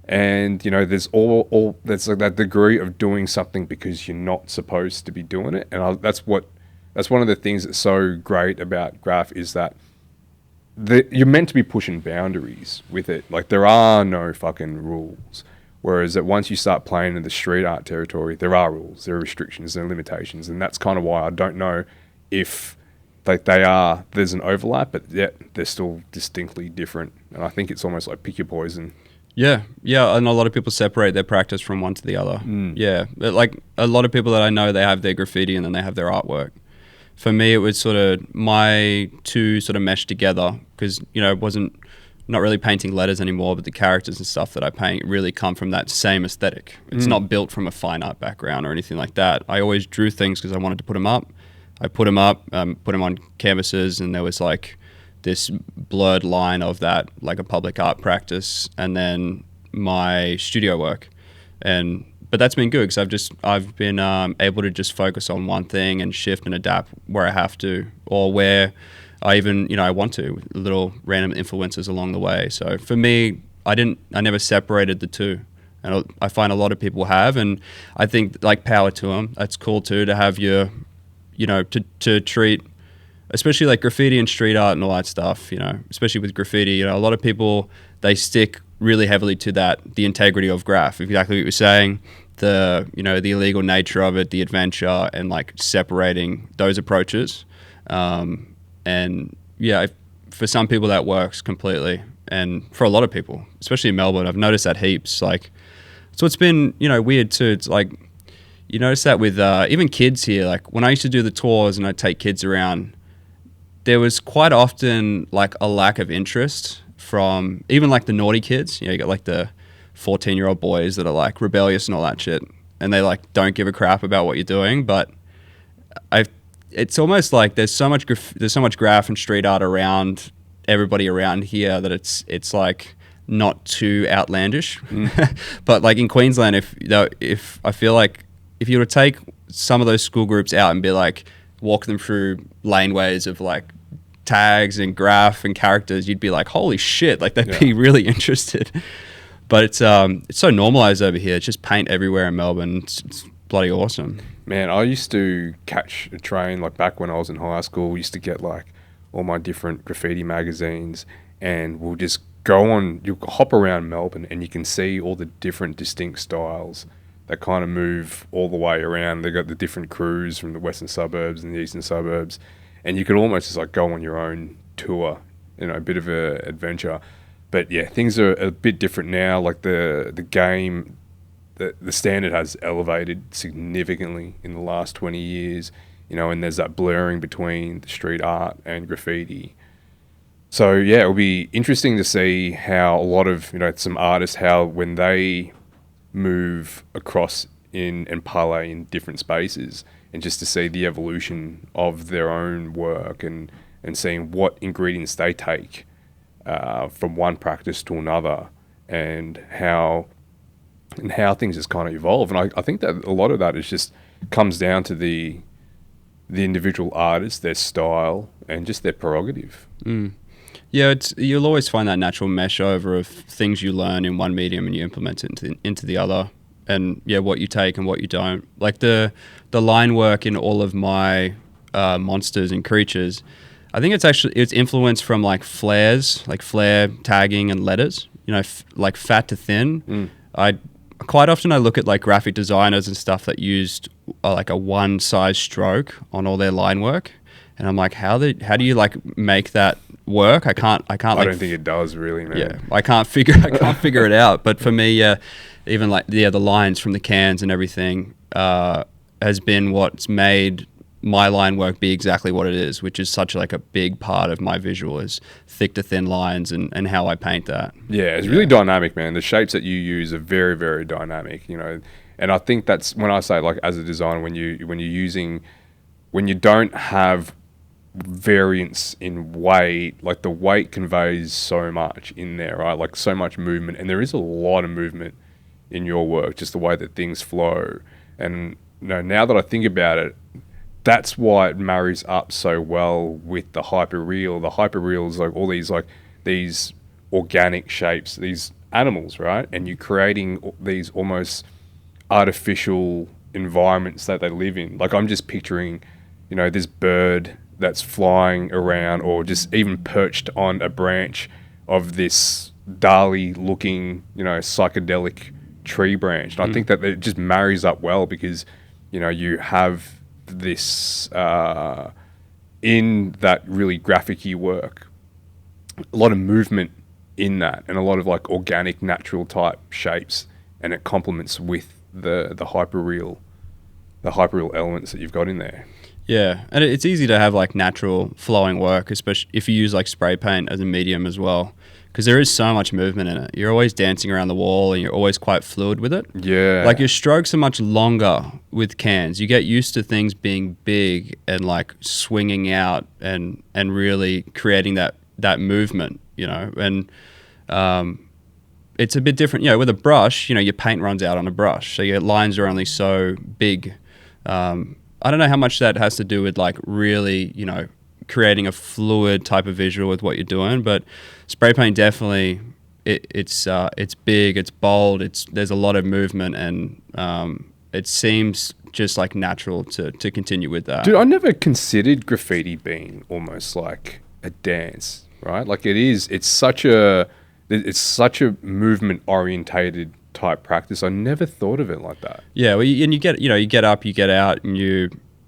And, you know, there's there's like that degree of doing something because you're not supposed to be doing it. And that's one of the things that's so great about graph is that you're meant to be pushing boundaries with it. Like, there are no fucking rules. Whereas that once you start playing in the street art territory, there are rules, there are restrictions, there are limitations. And that's kind of why I don't know if like there's an overlap, but yet they're still distinctly different. And I think it's almost like pick your poison. Yeah. And a lot of people separate their practice from one to the other. Yeah. But like a lot of people that I know, they have their graffiti and then they have their artwork. For me, it was sort of my two sort of meshed together because, you know, it wasn't not really painting letters anymore, but the characters and stuff that I paint really come from that same aesthetic. It's not built from a fine art background or anything like that. I always drew things because I wanted to put them up. I put them up, put them on canvases, and there was like this blurred line of that, like a public art practice, and then my studio work. But that's been good because I've been able to just focus on one thing and shift and adapt where I have to, or where I even I want to, with little random influences along the way. So for me, I never separated the two, and I find a lot of people have, and I think like power to them. That's cool too, to have your to treat, especially like graffiti and street art and all that stuff. Especially with graffiti, a lot of people, they stick really heavily to the integrity of graph, exactly what you were saying, the illegal nature of it, the adventure, and like separating those approaches. And yeah, for some people that works completely, and for a lot of people, especially in Melbourne, I've noticed that heaps. So it's been weird too. It's like you notice that with even kids here. Like when I used to do the tours and I'd take kids around, there was quite often like a lack of interest from even like the naughty kids. You got like the 14-year-old boys that are like rebellious and all that shit, and they like don't give a crap about what you're doing. But it's almost like there's so much graph and street art around everybody around here that it's like not too outlandish. But like in Queensland, if I feel like if you were to take some of those school groups out and be like walk them through laneways of like tags and graph and characters, you'd be like, holy shit, like they'd be really interested. But it's so normalized over here. It's just paint everywhere in Melbourne. It's bloody awesome. Man, I used to catch a train, like back when I was in high school, we used to get like all my different graffiti magazines, and we'll just you'll hop around Melbourne and you can see all the different distinct styles that kind of move all the way around. They got the different crews from the western suburbs and the eastern suburbs, and you could almost just like go on your own tour, a bit of a adventure. But yeah, things are a bit different now. Like the game, the standard has elevated significantly in the last 20 years, and there's that blurring between the street art and graffiti. So yeah, it'll be interesting to see how a lot of, some artists, how when they move across and parlay in different spaces, and just to see the evolution of their own work and seeing what ingredients they take from one practice to another, and how things just kind of evolve. And I think that a lot of that is just comes down to the individual artist, their style, and just their prerogative. Yeah, you'll always find that natural mesh over of things you learn in one medium and you implement it into the other. And yeah, what you take and what you don't. Like the line work in all of my monsters and creatures, I think it's influenced from like flares, like flare tagging and letters. Like fat to thin. Quite often I look at like graphic designers and stuff that used like a one size stroke on all their line work, and I'm like, how do you like make that work? I can't. I don't think it does really, man. Yeah, I can't figure it out. But for me, even like the lines from the cans and everything has been what's made my line work be exactly what it is, which is such like a big part of my visual is thick to thin lines and how I paint that. Yeah, it's really dynamic, man. The shapes that you use are very, very dynamic, and I think that's when I say, like, as a designer, when you don't have variance in weight, like the weight conveys so much in there, right? Like so much movement, and there is a lot of movement in your work, just the way that things flow. And now that I think about it, that's why it marries up so well with the hyper-real. The hyper-real is like all these organic shapes, these animals, right? And you're creating these almost artificial environments that they live in. Like I'm just picturing, this bird that's flying around, or just even perched on a branch of this Dali-looking, psychedelic tree branch. And I think that it just marries up well because, you have this in that really graphic-y work, a lot of movement in that, and a lot of like organic, natural type shapes, and it complements with the hyper-real elements that you've got in there. Yeah, and it's easy to have like natural flowing work, especially if you use like spray paint as a medium as well, because there is so much movement in it. You're always dancing around the wall and you're always quite fluid with it. Yeah. Like your strokes are much longer with cans. You get used to things being big and like swinging out and really creating that movement, you know. And it's a bit different, you know, with a brush, you know, your paint runs out on a brush. So your lines are only so big. I don't know how much that has to do with like really, you know, creating a fluid type of visual with what you're doing, but spray paint definitely it's big, it's bold, there's a lot of movement, and it seems just like natural to continue with that. Dude, I never considered graffiti being almost like a dance, right? Like it's such a movement orientated type practice. I never thought of it like that. Yeah, well, and you get up, you get out, and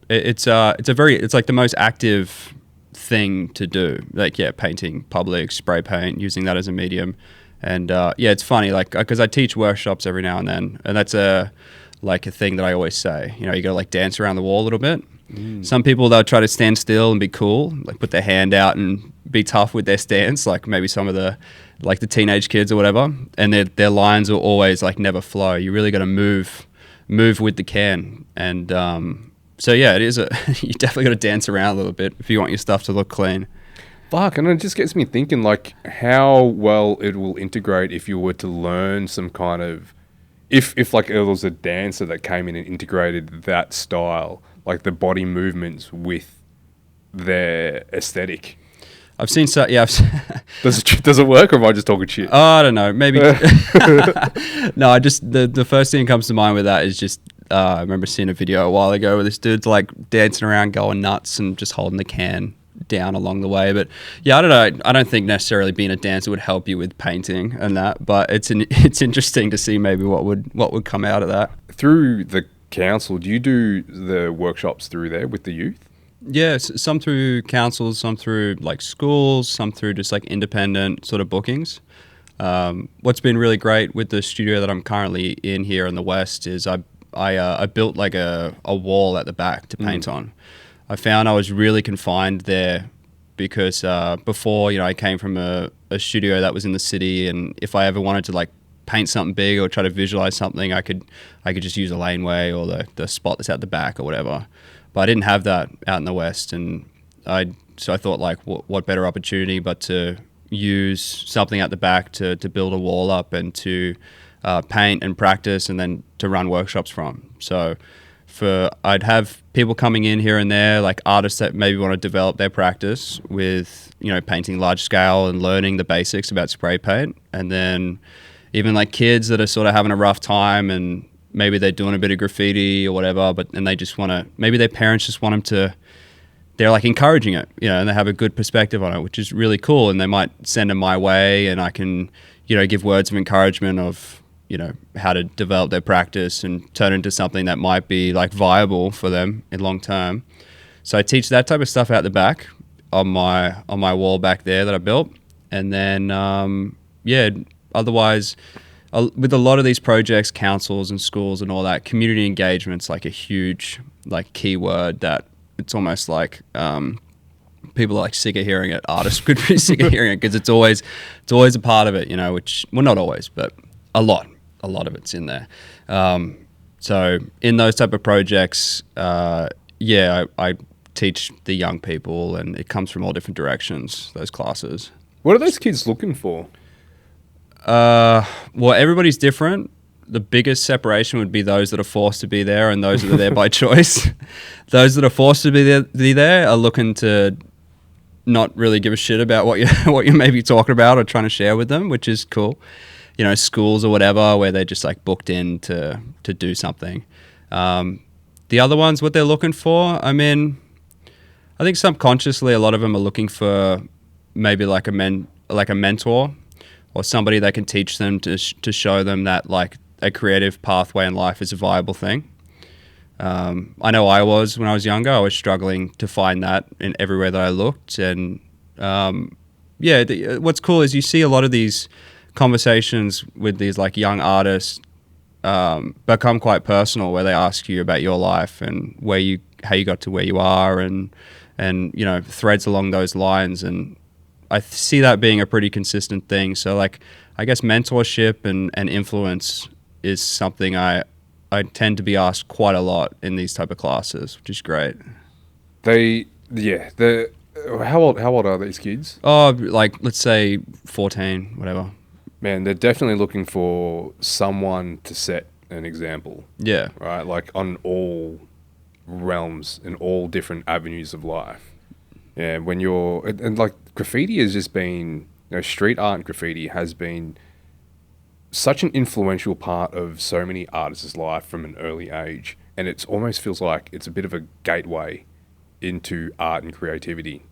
it's like the most active thing to do. Like, yeah, painting public, spray paint, using that as a medium. And yeah, it's funny, like, because I teach workshops every now and then, and that's a thing that I always say. You know, you got to like dance around the wall a little bit. Some people, they'll try to stand still and be cool, like put their hand out and be tough with their stance, like maybe some of the teenage kids or whatever, and their lines will always like never flow. You really got to move with the can. And so yeah, it is you definitely got to dance around a little bit if you want your stuff to look clean. Fuck, and it just gets me thinking like how well it will integrate if you were to learn some kind of, if like it was a dancer that came in and integrated that style, like the body movements with their aesthetic. I've seen so, yeah. Does it work, or am I just talking shit? Oh, I don't know. Maybe. No, the first thing that comes to mind with that is just I remember seeing a video a while ago where this dude's like dancing around, going nuts, and just holding the can down along the way. But yeah, I don't know. I don't think necessarily being a dancer would help you with painting and that. But it's interesting to see maybe what would come out of that. Through the council, do you do the workshops through there with the youth? Yeah, some through councils, some through like schools, some through just like independent sort of bookings. What's been really great with the studio that I'm currently in here in the West is I built like a wall at the back to paint on. I found I was really confined there because before, you know, I came from a studio that was in the city, and if I ever wanted to like paint something big or try to visualize something, I could just use a laneway or the spot that's at the back or whatever. But I didn't have that out in the West, and so I thought like, what better opportunity but to use something at the back to build a wall up and to paint and practice, and then to run workshops from. So I'd have people coming in here and there, like artists that maybe want to develop their practice with, you know, painting large scale and learning the basics about spray paint, and then even like kids that are sort of having a rough time and maybe they're doing a bit of graffiti or whatever, and they just want to, maybe their parents just want them to, they're like encouraging it, you know, and they have a good perspective on it, which is really cool. And they might send them my way, and I can, you know, give words of encouragement of, you know, how to develop their practice and turn it into something that might be like viable for them in long term. So I teach that type of stuff out the back on my wall back there that I built. And then, yeah, otherwise, with a lot of these projects, councils and schools and all that, community engagement's like a huge like keyword that it's almost like people are like sick of hearing it. Artists could be sick of hearing it because it's always a part of it, you know, which, well, not always, but a lot of it's in there. So in those type of projects, yeah, I teach the young people, and it comes from all different directions, those classes. What are those kids looking for? Well, everybody's different. The biggest separation would be those that are forced to be there and those that are there by choice. Those that are forced to be there are looking to not really give a shit about what you may be talking about or trying to share with them, which is cool. You know, schools or whatever, where they're just like booked in to do something. The other ones, what they're looking for, I mean, I think subconsciously a lot of them are looking for maybe like a mentor, or somebody that can teach them to show them that like a creative pathway in life is a viable thing. I know I was, when I was younger, I was struggling to find that in everywhere that I looked. And yeah, what's cool is you see a lot of these conversations with these like young artists become quite personal, where they ask you about your life and how you got to where you are, and you know, threads along those lines. And see that being a pretty consistent thing. So like, I guess mentorship and influence is something I tend to be asked quite a lot in these type of classes, which is great. How old are these kids? Oh, like let's say 14, whatever. Man, they're definitely looking for someone to set an example. Yeah. Right? Like on all realms and all different avenues of life. Yeah, when you're... And like graffiti has just been... street art and graffiti has been such an influential part of so many artists' life from an early age. And it almost feels like it's a bit of a gateway into art and creativity.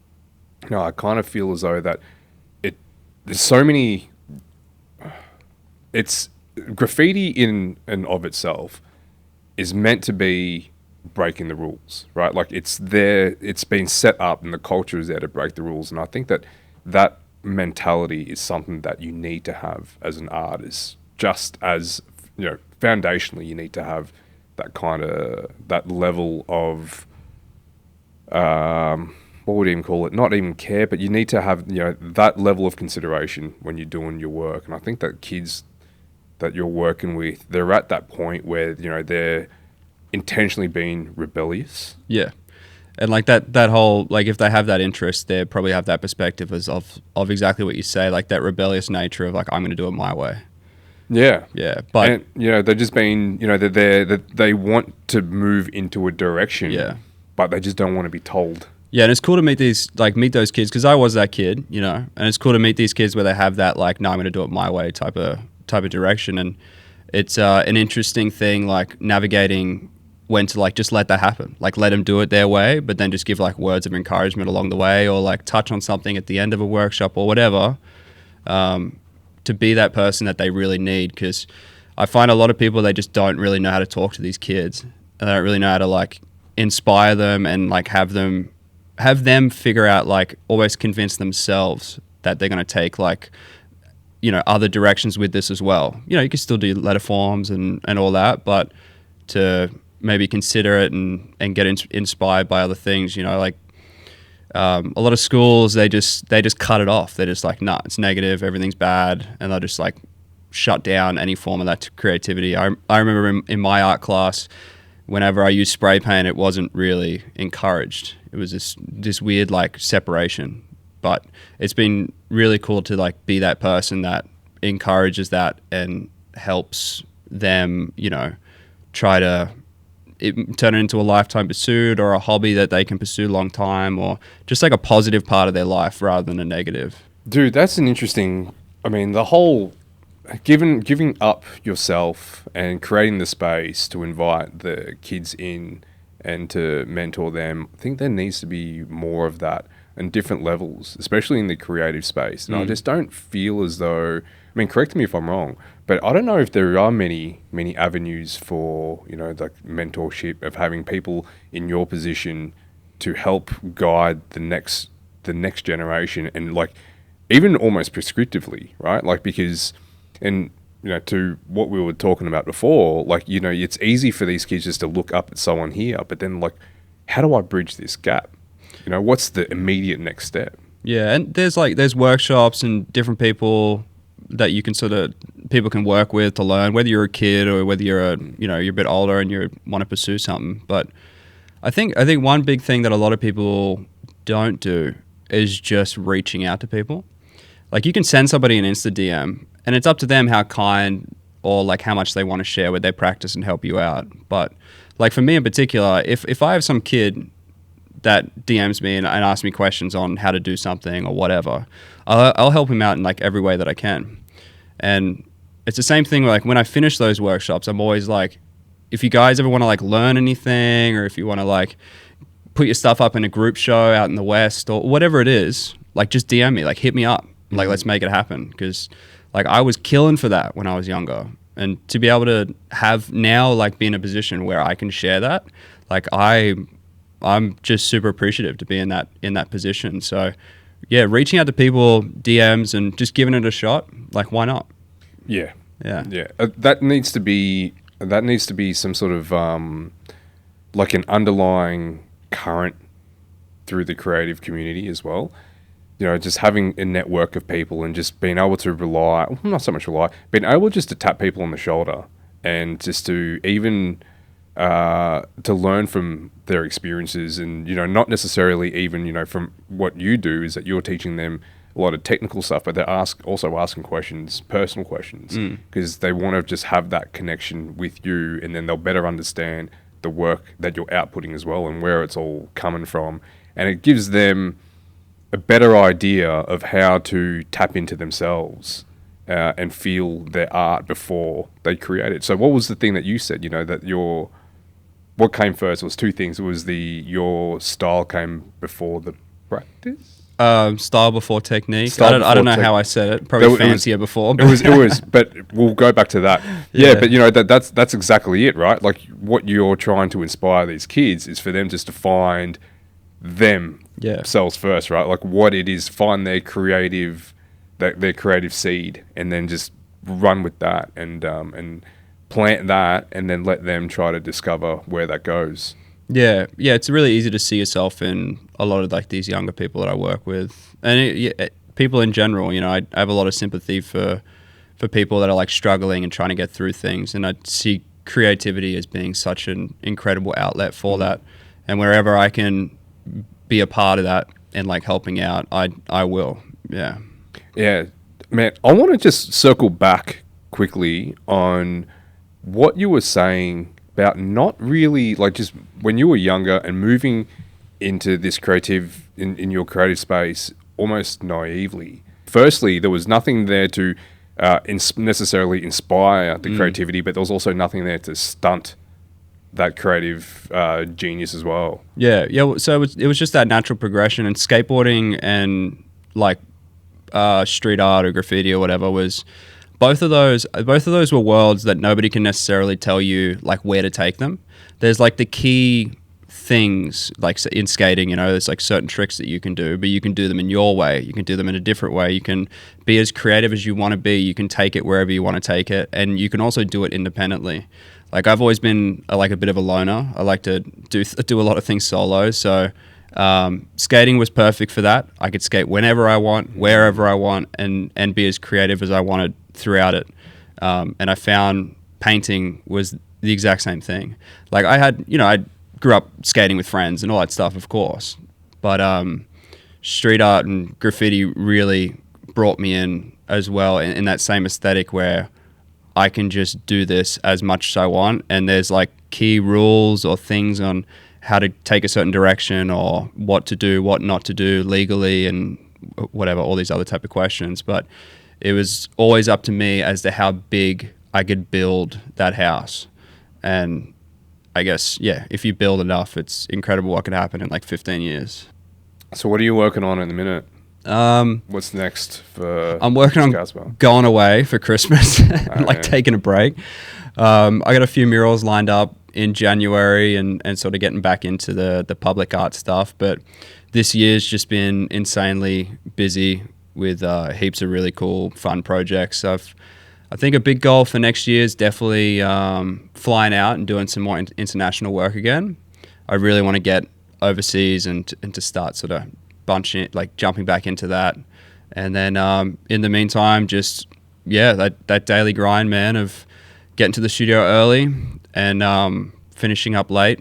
I kind of feel as though that there's so many... It's graffiti in and of itself is meant to be breaking the rules, right? Like it's been set up and the culture is there to break the rules. And I think that mentality is something that you need to have as an artist, just as, foundationally you need to have that level of, what would you even call it? Not even care, but you need to have, that level of consideration when you're doing your work. And I think that kids that you're working with, they're at that point where, they're intentionally being rebellious. Yeah. And like that whole, like if they have that interest, they probably have that perspective of exactly what you say, like that rebellious nature of like, I'm going to do it my way. Yeah. Yeah. But, and, they're just being, they want to move into a direction. Yeah. But they just don't want to be told. Yeah, and it's cool to meet those kids, because I was that kid, and it's cool to meet these kids where they have that like, no, I'm going to do it my way type of direction. And it's an interesting thing, like navigating when to like just let that happen, like let them do it their way, but then just give like words of encouragement along the way, or like touch on something at the end of a workshop or whatever, to be that person that they really need. Because I find a lot of people, they just don't really know how to talk to these kids, and they don't really know how to like inspire them and like have them figure out, like almost convince themselves that they're going to take like, other directions with this as well. You can still do letter forms and all that, but to maybe consider it and get inspired by other things, like a lot of schools, they just cut it off. They're just like, nah, it's negative, everything's bad. And they'll just like shut down any form of that creativity. I remember in my art class, whenever I used spray paint, it wasn't really encouraged. It was this weird like separation. But it's been really cool to like be that person that encourages that and helps them, try to turn it into a lifetime pursuit or a hobby that they can pursue long time, or just like a positive part of their life rather than a negative. Dude, that's an interesting... I mean, the whole giving up yourself and creating the space to invite the kids in and to mentor them, I think there needs to be more of that and different levels, especially in the creative space. And I just don't feel as though... I mean, correct me if I'm wrong, but I don't know if there are many avenues for, like mentorship, of having people in your position to help guide the next generation, and like even almost prescriptively, right? Like, because, and to what we were talking about before, like, it's easy for these kids just to look up at someone here, but then like, how do I bridge this gap? What's the immediate next step? Yeah, and there's workshops and different people that you can people can work with to learn, whether you're a kid or whether you're you're a bit older and you want to pursue something. But I think one big thing that a lot of people don't do is just reaching out to people. Like, you can send somebody an Insta DM, and it's up to them how kind or like how much they want to share with their practice and help you out. But like for me in particular, if I have some kid that DMs me and asks me questions on how to do something or whatever, I'll help him out in like every way that I can. And it's the same thing, like when I finish those workshops, I'm always like, if you guys ever want to like learn anything, or if you want to like put your stuff up in a group show out in the West or whatever it is, like just DM me, like hit me up, like let's make it happen. Because like I was killing for that when I was younger, and to be able to have now like be in a position where I can share that, like I'm just super appreciative to be in that position. So yeah, reaching out to people, DMs, and just giving it a shot, like why not? Yeah. Yeah. That needs to be some sort of like an underlying current through the creative community as well. you know, just having a network of people and just being able to rely, well, not so much rely, being able just to tap people on the shoulder and just to even to learn from their experiences, and, you know, not necessarily even, you know, from what you do is that you're teaching them a lot of technical stuff, but they're also asking questions, personal questions, because they want to just have that connection with you, and then they'll better understand the work that you're outputting as well and where it's all coming from. And it gives them a better idea of how to tap into themselves and feel their art before they create it. So what was the thing that you said, you know, that what came first? It was two things. It was your style came before the practice? Style before technique. I don't know how I said it. Probably fancier before. But It was, but we'll go back to that. Yeah, but you know, that's exactly it, right? Like what you're trying to inspire these kids is for them just to find themselves first, right? Like what it is, find their creative seed, and then just run with that and plant that, and then let them try to discover where that goes. Yeah, it's really easy to see yourself in a lot of like these younger people that I work with, and people in general. You know, I have a lot of sympathy for people that are like struggling and trying to get through things, and I see creativity as being such an incredible outlet for that. And wherever I can be a part of that and like helping out, I will. Yeah, man. I want to just circle back quickly on what you were saying about not really, like, just when you were younger and moving into this in your creative space almost naively. Firstly, there was nothing there to necessarily inspire the creativity, but there was also nothing there to stunt that creative genius as well. Yeah. So it was just that natural progression, and skateboarding and like street art or graffiti or whatever was. Both of those were worlds that nobody can necessarily tell you like where to take them. There's like the key things, like in skating, you know, there's like certain tricks that you can do, but you can do them in your way. You can do them in a different way. You can be as creative as you want to be. You can take it wherever you want to take it, and you can also do it independently. Like I've always been like a bit of a loner. I like to do a lot of things solo. So skating was perfect for that. I could skate whenever I want, wherever I want, and be as creative as I wanted throughout it. And I found painting was the exact same thing. Like I grew up skating with friends and all that stuff, of course, but street art and graffiti really brought me in as well in that same aesthetic where I can just do this as much as I want, and there's like key rules or things on how to take a certain direction or what to do, what not to do legally, and whatever, all these other type of questions. But it was always up to me as to how big I could build that house. And I guess, if you build enough, it's incredible what can happen in like 15 years. So what are you working on in the minute? What's next for I'm working on Kasper? Going away for Christmas, taking a break. I got a few murals lined up in January and sort of getting back into the public art stuff. But this year's just been insanely busy with heaps of really cool, fun projects. I think a big goal for next year is definitely flying out and doing some more international work again. I really want to get overseas and to start sort of jumping back into that. And then in the meantime, just, that daily grind, man, of getting to the studio early and finishing up late,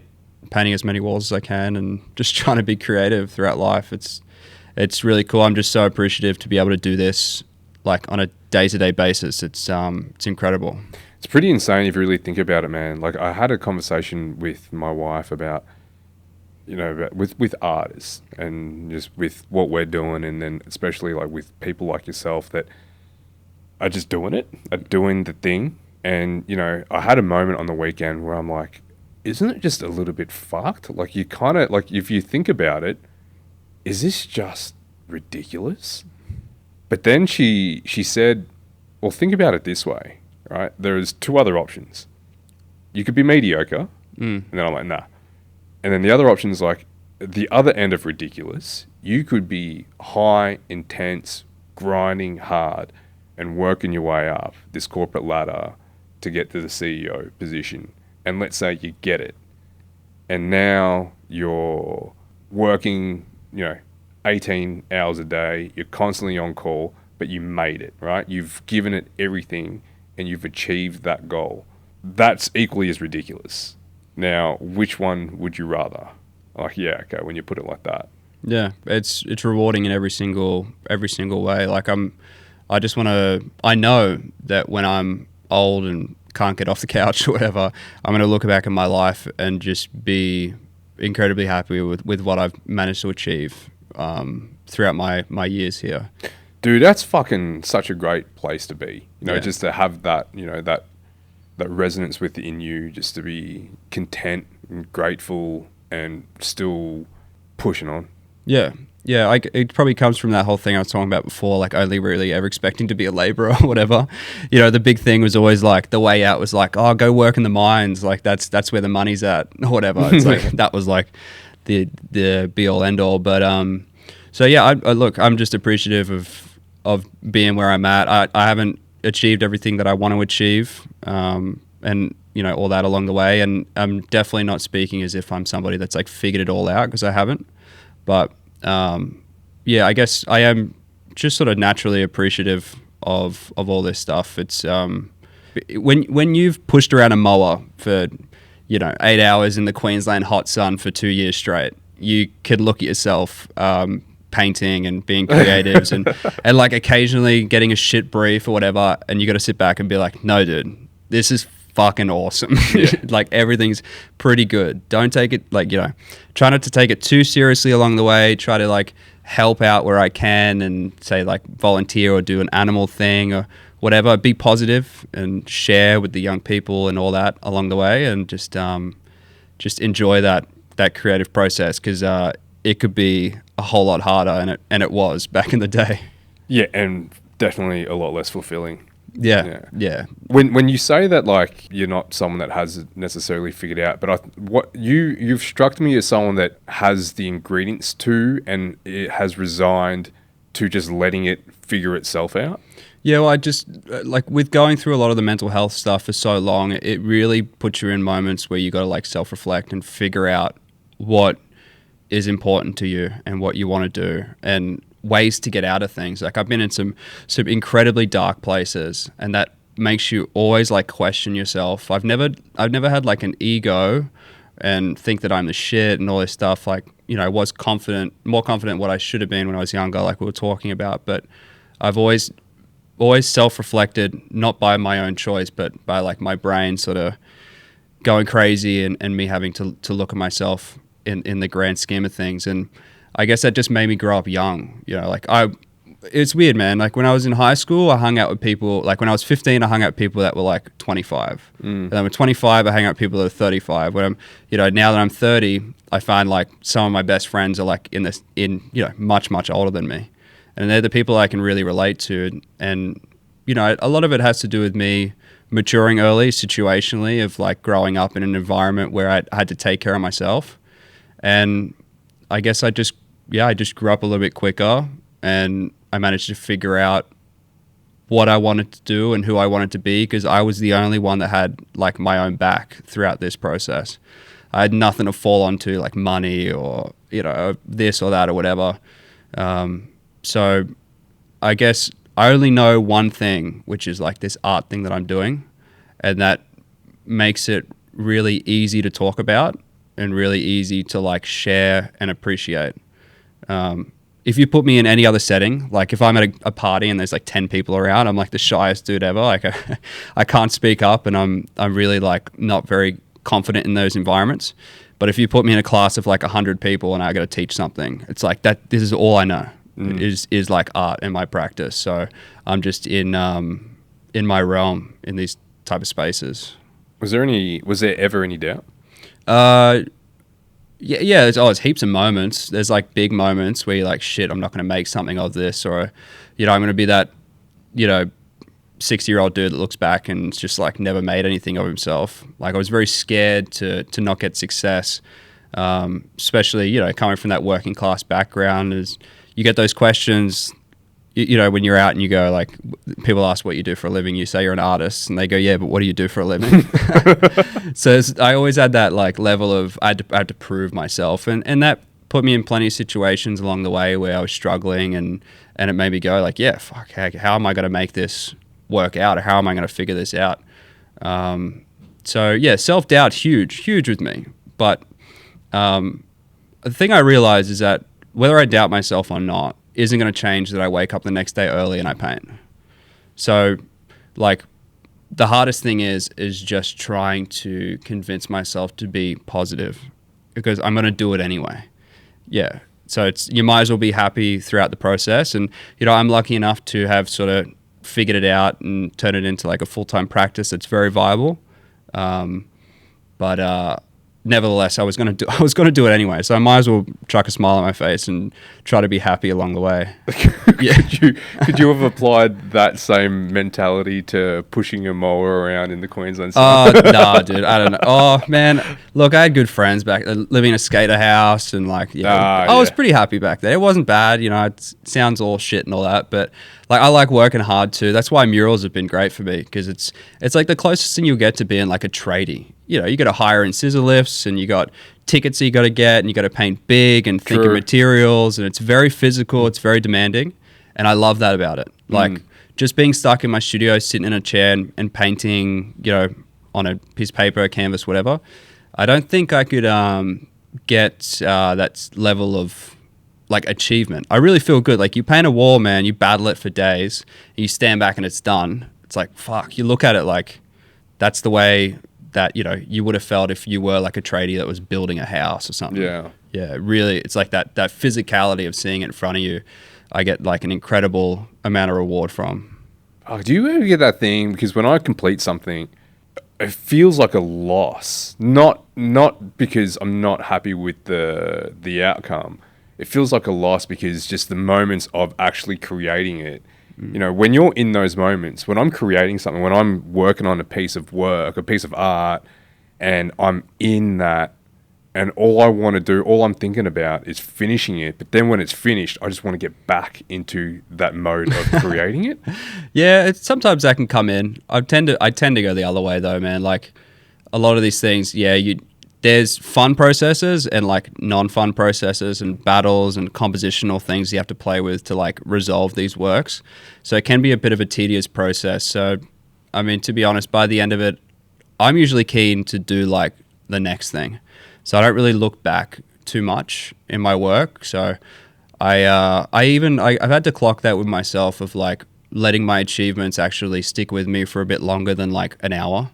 painting as many walls as I can, and just trying to be creative throughout life. It's really cool. I'm just so appreciative to be able to do this like on a day-to-day basis. It's incredible. It's pretty insane if you really think about it, man. Like I had a conversation with my wife about, with artists and just with what we're doing, and then especially like with people like yourself that are just doing it, are doing the thing. And, I had a moment on the weekend where I'm like, isn't it just a little bit fucked? Like you kind of, like if you think about it, is this just ridiculous? But then she said, well, think about it this way, right? There's two other options. You could be mediocre. And then I'm like, nah. And then the other option is like the other end of ridiculous. You could be high, intense, grinding hard and working your way up this corporate ladder to get to the CEO position. And let's say you get it. And now you're working, 18 hours a day, you're constantly on call, but you made it, right? You've given it everything and you've achieved that goal. That's equally as ridiculous. Now, which one would you rather? Like, yeah, okay, when you put it like that. Yeah, it's rewarding in every single way. Like I know that when I'm old and can't get off the couch or whatever, I'm going to look back at my life and just be incredibly happy with what I've managed to achieve throughout my years here. Dude, that's fucking such a great place to be. Just to have that, that resonance within you, just to be content and grateful and still pushing on. Yeah. Yeah, it probably comes from that whole thing I was talking about before, like only really ever expecting to be a laborer or whatever. The big thing was always like the way out was like, oh, go work in the mines. Like that's where the money's at or whatever. It's like that was like the be all end all. But so yeah, I look, I'm just appreciative of being where I'm at. I haven't achieved everything that I want to achieve, and all that along the way. And I'm definitely not speaking as if I'm somebody that's like figured it all out, because I haven't. But yeah, I guess I am just sort of naturally appreciative of all this stuff. It's when you've pushed around a mower for 8 hours in the Queensland hot sun for 2 years straight, you could look at yourself painting and being creatives and like occasionally getting a shit brief or whatever, and you got to sit back and be like, no, dude, this is fucking awesome. Yeah. Like everything's pretty good. Don't take it try not to take it too seriously along the way. Try to like help out where I can and say like volunteer or do an animal thing or whatever. Be positive and share with the young people and all that along the way, and just enjoy that creative process, because it could be a whole lot harder, and it was back in the day. Yeah, and definitely a lot less fulfilling. Yeah. When you say that, like, you're not someone that has it necessarily figured out, but you've struck me as someone that has the ingredients to, and it has resigned to just letting it figure itself out. Yeah, well, I just like with going through a lot of the mental health stuff for so long, it really puts you in moments where you got to like self-reflect and figure out what is important to you and what you want to do and ways to get out of things. Like I've been in some incredibly dark places, and that makes you always like question yourself. I've never had like an ego and think that I'm the shit and all this stuff. Like, I was more confident what I should have been when I was younger, like we were talking about, but I've always self-reflected, not by my own choice, but by like my brain sort of going crazy and me having to look at myself in the grand scheme of things. And I guess that just made me grow up young. It's weird, man. Like when I was in high school, I hung out with people, like when I was 15, I hung out with people that were like 25. And then when 25, I hang out with people that are 35. When I'm, now that I'm 30, I find like some of my best friends are like much, much older than me. And they're the people I can really relate to. And, a lot of it has to do with me maturing early situationally, of like growing up in an environment where I had to take care of myself. And I guess I just grew up a little bit quicker, and I managed to figure out what I wanted to do and who I wanted to be, because I was the only one that had like my own back throughout this process. I had nothing to fall onto, like money or, this or that or whatever. So I guess I only know one thing, which is like this art thing that I'm doing, and that makes it really easy to talk about and really easy to like share and appreciate. If you put me in any other setting, like if I'm at a party and there's like 10 people around, I'm like the shyest dude ever. Like I can't speak up, and I'm really like not very confident in those environments. But if you put me in a class of like 100 people and I got to teach something, it's like that. This is all I know is like art and my practice. So I'm just in my realm in these type of spaces. Was there ever any doubt? Yeah, there's heaps of moments. There's like big moments where you're like, shit, I'm not going to make something of this, or, I'm going to be that, 60-year-old dude that looks back and just like never made anything of himself. Like I was very scared to not get success, especially, coming from that working class background. Is you get those questions, when you're out and you go like, people ask what you do for a living, you say you're an artist, and they go, yeah, but what do you do for a living? So I always had that like level of I had to prove myself, and that put me in plenty of situations along the way where I was struggling, and it made me go like, yeah, fuck, how am I going to make this work out, or how am I going to figure this out? So yeah, self-doubt, huge with me. But the thing I realized is that whether I doubt myself or not isn't going to change that I wake up the next day early and I paint. So like the hardest thing is just trying to convince myself to be positive, because I'm going to do it anyway. Yeah. So you might as well be happy throughout the process. And, I'm lucky enough to have sort of figured it out and turned it into like a full-time practice that's very viable. But nevertheless, I was going to do it anyway. So I might as well chuck a smile on my face and try to be happy along the way. Yeah. Could you have applied that same mentality to pushing a mower around in the Queensland sun? Nah, dude, I don't know. Oh man, look, I had good friends back living in a skater house, and like, I was pretty happy back there. It wasn't bad, it sounds all shit and all that, but like I like working hard too. That's why murals have been great for me, because it's like the closest thing you'll get to being like a tradie. You got to hire in scissor lifts, and you got tickets that you got to get, and you got to paint big and think of materials, and it's very physical, it's very demanding, and I love that about it. Like just being stuck in my studio, sitting in a chair and painting, on a piece of paper, a canvas, whatever. I don't think I could get that level of like achievement. I really feel good. Like you paint a wall, man, you battle it for days, and you stand back and it's done. It's like, fuck, you look at it like that's the way that, you would have felt if you were like a tradie that was building a house or something. Yeah. Yeah, really, it's like that physicality of seeing it in front of you. I get like an incredible amount of reward from. Oh, do you ever get that thing? Because when I complete something, it feels like a loss. Not because I'm not happy with the outcome. It feels like a loss because just the moments of actually creating it. When you're in those moments, when I'm creating something, when I'm working on a piece of work, a piece of art, and I'm in that, and all I want to do, all I'm thinking about is finishing it. But then when it's finished, I just want to get back into that mode of creating it. Yeah, sometimes that can come in. I tend to go the other way though, man. Like a lot of these things, there's fun processes and like non-fun processes and battles and compositional things you have to play with to like resolve these works. So it can be a bit of a tedious process. So, I mean, to be honest, by the end of it, I'm usually keen to do like the next thing. So I don't really look back too much in my work. So I've had to clock that with myself of like letting my achievements actually stick with me for a bit longer than like an hour.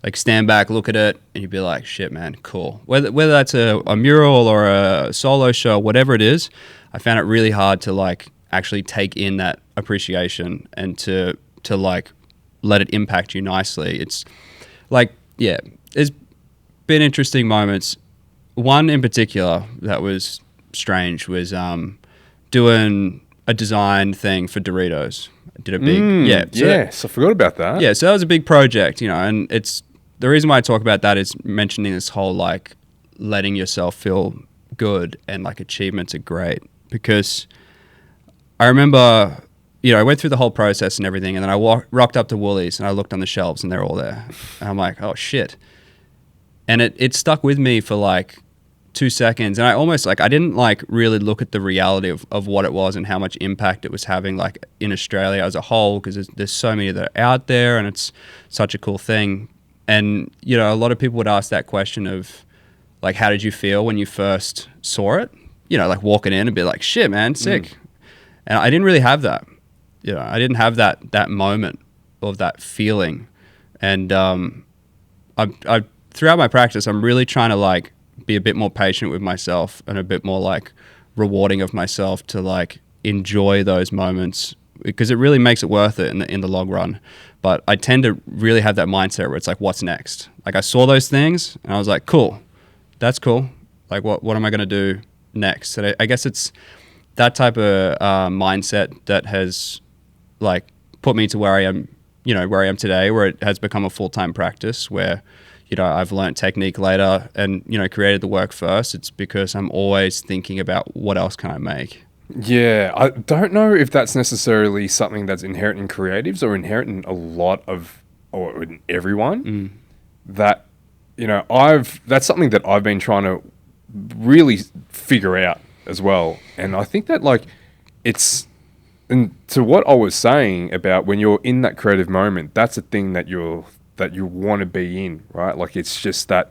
Like stand back, look at it, and you'd be like, shit, man, cool. Whether that's a mural or a solo show, whatever it is, I found it really hard to like actually take in that appreciation and to like let it impact you nicely. It's like, yeah, there's been interesting moments. One in particular that was strange was doing a design thing for Doritos. I did a big, yes, I forgot about that. Yeah, so that was a big project, and it's the reason why I talk about that is mentioning this whole like letting yourself feel good and like achievements are great, because I remember, I went through the whole process and everything, and then I rocked up to Woolies and I looked on the shelves and they're all there, and I'm like, oh shit, and it stuck with me for like 2 seconds, and I almost like I didn't like really look at the reality of what it was and how much impact it was having like in Australia as a whole, because there's so many that are out there and it's such a cool thing. And a lot of people would ask that question of like, how did you feel when you first saw it? Like walking in and be like, shit, man, sick. And I didn't really have that. I didn't have that moment of that feeling. And I throughout my practice, I'm really trying to like be a bit more patient with myself and a bit more like rewarding of myself to like enjoy those moments, because it really makes it worth it in the long run. But I tend to really have that mindset where it's like, what's next? Like I saw those things and I was like, cool, that's cool. Like what am I going to do next? And I guess it's that type of mindset that has like put me to where I am, where I am today, where it has become a full-time practice where, I've learned technique later and, created the work first. It's because I'm always thinking about what else can I make. Yeah, I don't know if that's necessarily something that's inherent in creatives or inherent in a lot of, or in everyone. That, that's something that I've been trying to really figure out as well. And I think that like and to what I was saying about when you're in that creative moment, that's a thing that you want to be in, right? Like it's just that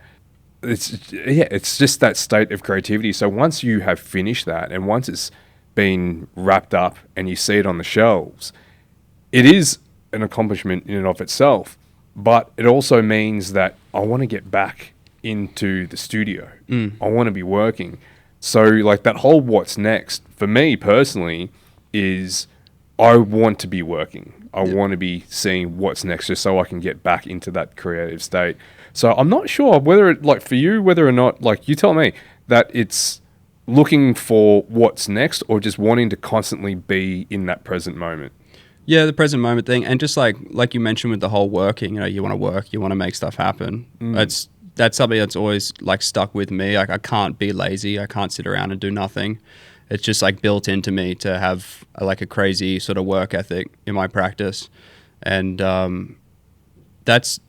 it's just that state of creativity. So once you have finished that and once it's been wrapped up and you see it on the shelves, it is an accomplishment in and of itself. But it also means that I want to get back into the studio. I want to be working. So like that whole what's next for me personally is I want to be working. I want to be seeing what's next just so I can get back into that creative state. So I'm not sure whether it, like for you, whether or not, like you tell me that it's looking for what's next or just wanting to constantly be in that present moment. Yeah, the present moment thing. And just like you mentioned with the whole working, you know, you want to work, you want to make stuff happen. That's something that's always like stuck with me. Like I can't be lazy. I can't sit around and do nothing. It's just like built into me to have like a crazy sort of work ethic in my practice. And that's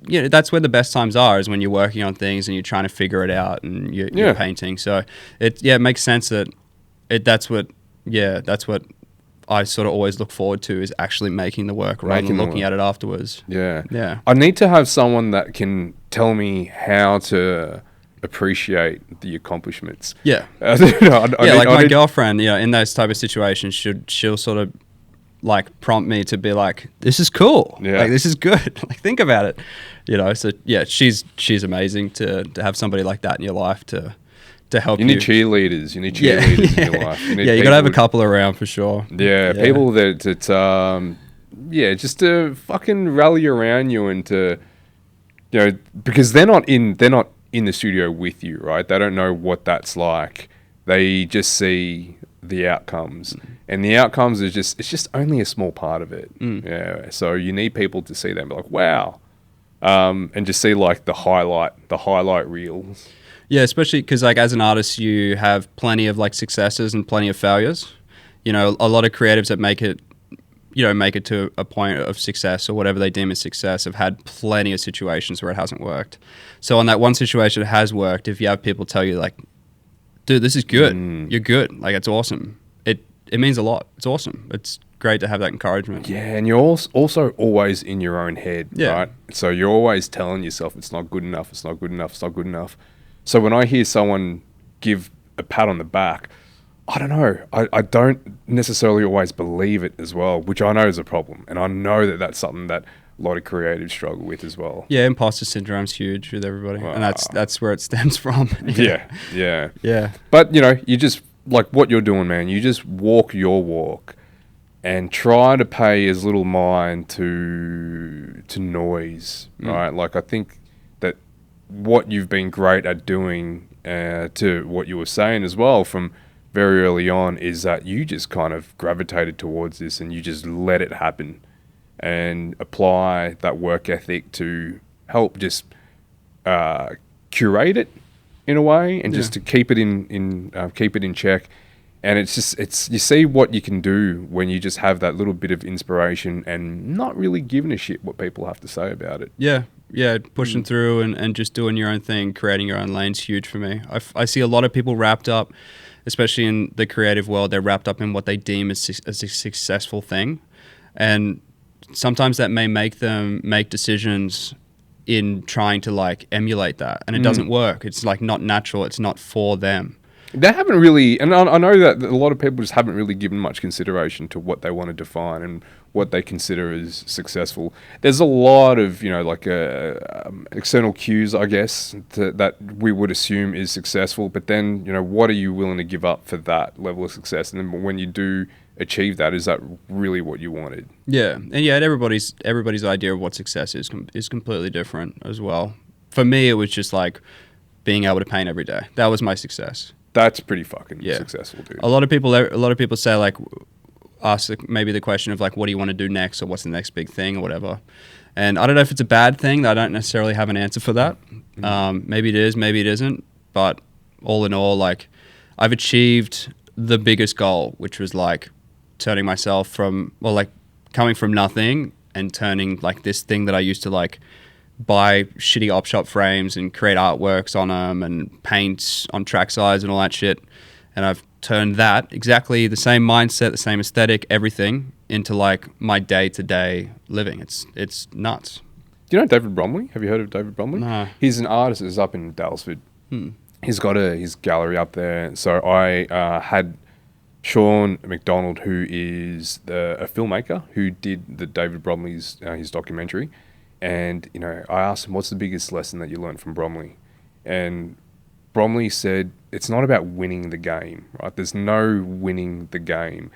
where the best times are, is when you're working on things and you're trying to figure it out and you're painting. So it makes sense that that's what I sort of always look forward to, is actually making the work rather than looking at it afterwards. Yeah. I need to have someone that can tell me how to appreciate the accomplishments. Yeah. My girlfriend, in those type of situations, she'll sort of like prompt me to be like, this is cool. Yeah. Like, this is good. Like, think about it. So yeah, she's amazing to have somebody like that in your life to help you. You need cheerleaders. You need cheerleaders in your life. You got to have a couple around for sure. Yeah. People that just to fucking rally around you and to, because they're not in the studio with you, right? They don't know what that's like. They just see the outcomes, and the outcomes is it's just only a small part of it. Yeah. So you need people to see them and be like, wow, and just see like the highlight reels. Yeah, especially because like as an artist, you have plenty of like successes and plenty of failures. A lot of creatives that make it to a point of success or whatever they deem as success have had plenty of situations where it hasn't worked. So on that one situation it has worked, if you have people tell you like, dude, this is good, you're good, like it's awesome, it means a lot. It's awesome. It's great to have that encouragement. Yeah, and you're also always in your own head, right? So you're always telling yourself it's not good enough, it's not good enough, it's not good enough. So when I hear someone give a pat on the back, I don't know. I don't necessarily always believe it as well, which I know is a problem. And I know that that's something that a lot of creatives struggle with as well. Yeah, imposter syndrome's huge with everybody. And that's where it stems from. Yeah. But, you just, like what you're doing, man, you just walk your walk and try to pay as little mind to noise, right? Like I think that what you've been great at doing, to what you were saying as well from very early on, is that you just kind of gravitated towards this and you just let it happen and apply that work ethic to help just curate it in a way and just to keep it in check. And it's you see what you can do when you just have that little bit of inspiration and not really giving a shit what people have to say about it. Yeah, pushing through and just doing your own thing, creating your own lane's huge for me. I see a lot of people wrapped up, especially in the creative world, they're wrapped up in what they deem as a successful thing. And sometimes that may make them make decisions in trying to like emulate that. And it doesn't work. It's like not natural. It's not for them. They haven't really, and I know that a lot of people just haven't really given much consideration to what they want to define and what they consider as successful. There's a lot of, external cues, I guess, that we would assume is successful. But then, what are you willing to give up for that level of success? And then when you do achieve that, is that really what you wanted? Yeah, and everybody's idea of what success is completely different as well. For me, it was just like being able to paint every day. That was my success. That's pretty fucking successful, dude. A lot of people say like, ask maybe the question of like, what do you want to do next, or what's the next big thing or whatever. And I don't know if it's a bad thing. I don't necessarily have an answer for that. Maybe it is, maybe it isn't. But all in all, like I've achieved the biggest goal, which was like turning myself from, coming from nothing and turning like this thing that I used to like buy shitty op shop frames and create artworks on them and paint on track size and all that shit. And I've turned that, exactly the same mindset, the same aesthetic, everything, into like my day-to-day living. It's nuts. Do you know David Bromley? Have you heard of David Bromley? No. He's an artist that's up in Dalesford. He's got his gallery up there. So I had Sean McDonald, who is a filmmaker who did the David Bromley's his documentary. And, you know, I asked him, what's the biggest lesson that you learned from Bromley? And Bromley said, it's not about winning the game, right? There's no winning the game.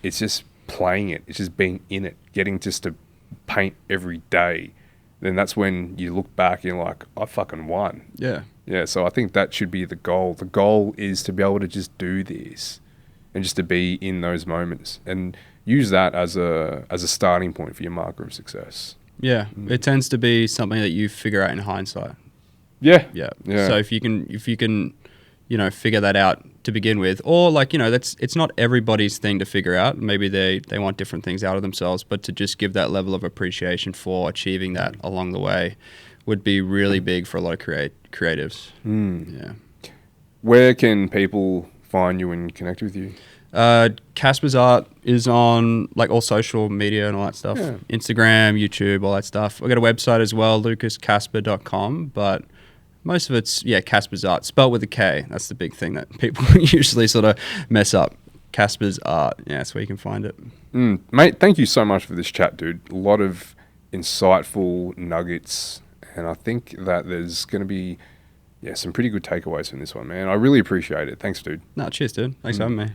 It's just playing it. It's just being in it, getting just to paint every day. Then that's when you look back and you're like, I fucking won. Yeah. Yeah, so I think that should be the goal. The goal is to be able to just do this and just to be in those moments and use that as a starting point for your marker of success. Yeah. It tends to be something that you figure out in hindsight. Yeah. Yeah. Yeah. So if you can, you know, figure that out to begin with, or like, you know, it's not everybody's thing to figure out. Maybe they want different things out of themselves, but to just give that level of appreciation for achieving that along the way would be really big for a lot of creatives. Yeah. Where can people find you and connect with you? Kasper's art is on like all social media and all that stuff. Yeah. Instagram, YouTube, all that stuff. I've got a website as well, lukaskasper.com, but most of it's, Kasper's art, spelled with a K. That's the big thing that people usually sort of mess up. Kasper's art. Yeah, that's where you can find it. Mate, thank you so much for this chat, dude. A lot of insightful nuggets, and I think that there's going to be some pretty good takeaways from this one, man. I really appreciate it. Thanks, dude. No, cheers, dude. Thanks for having me.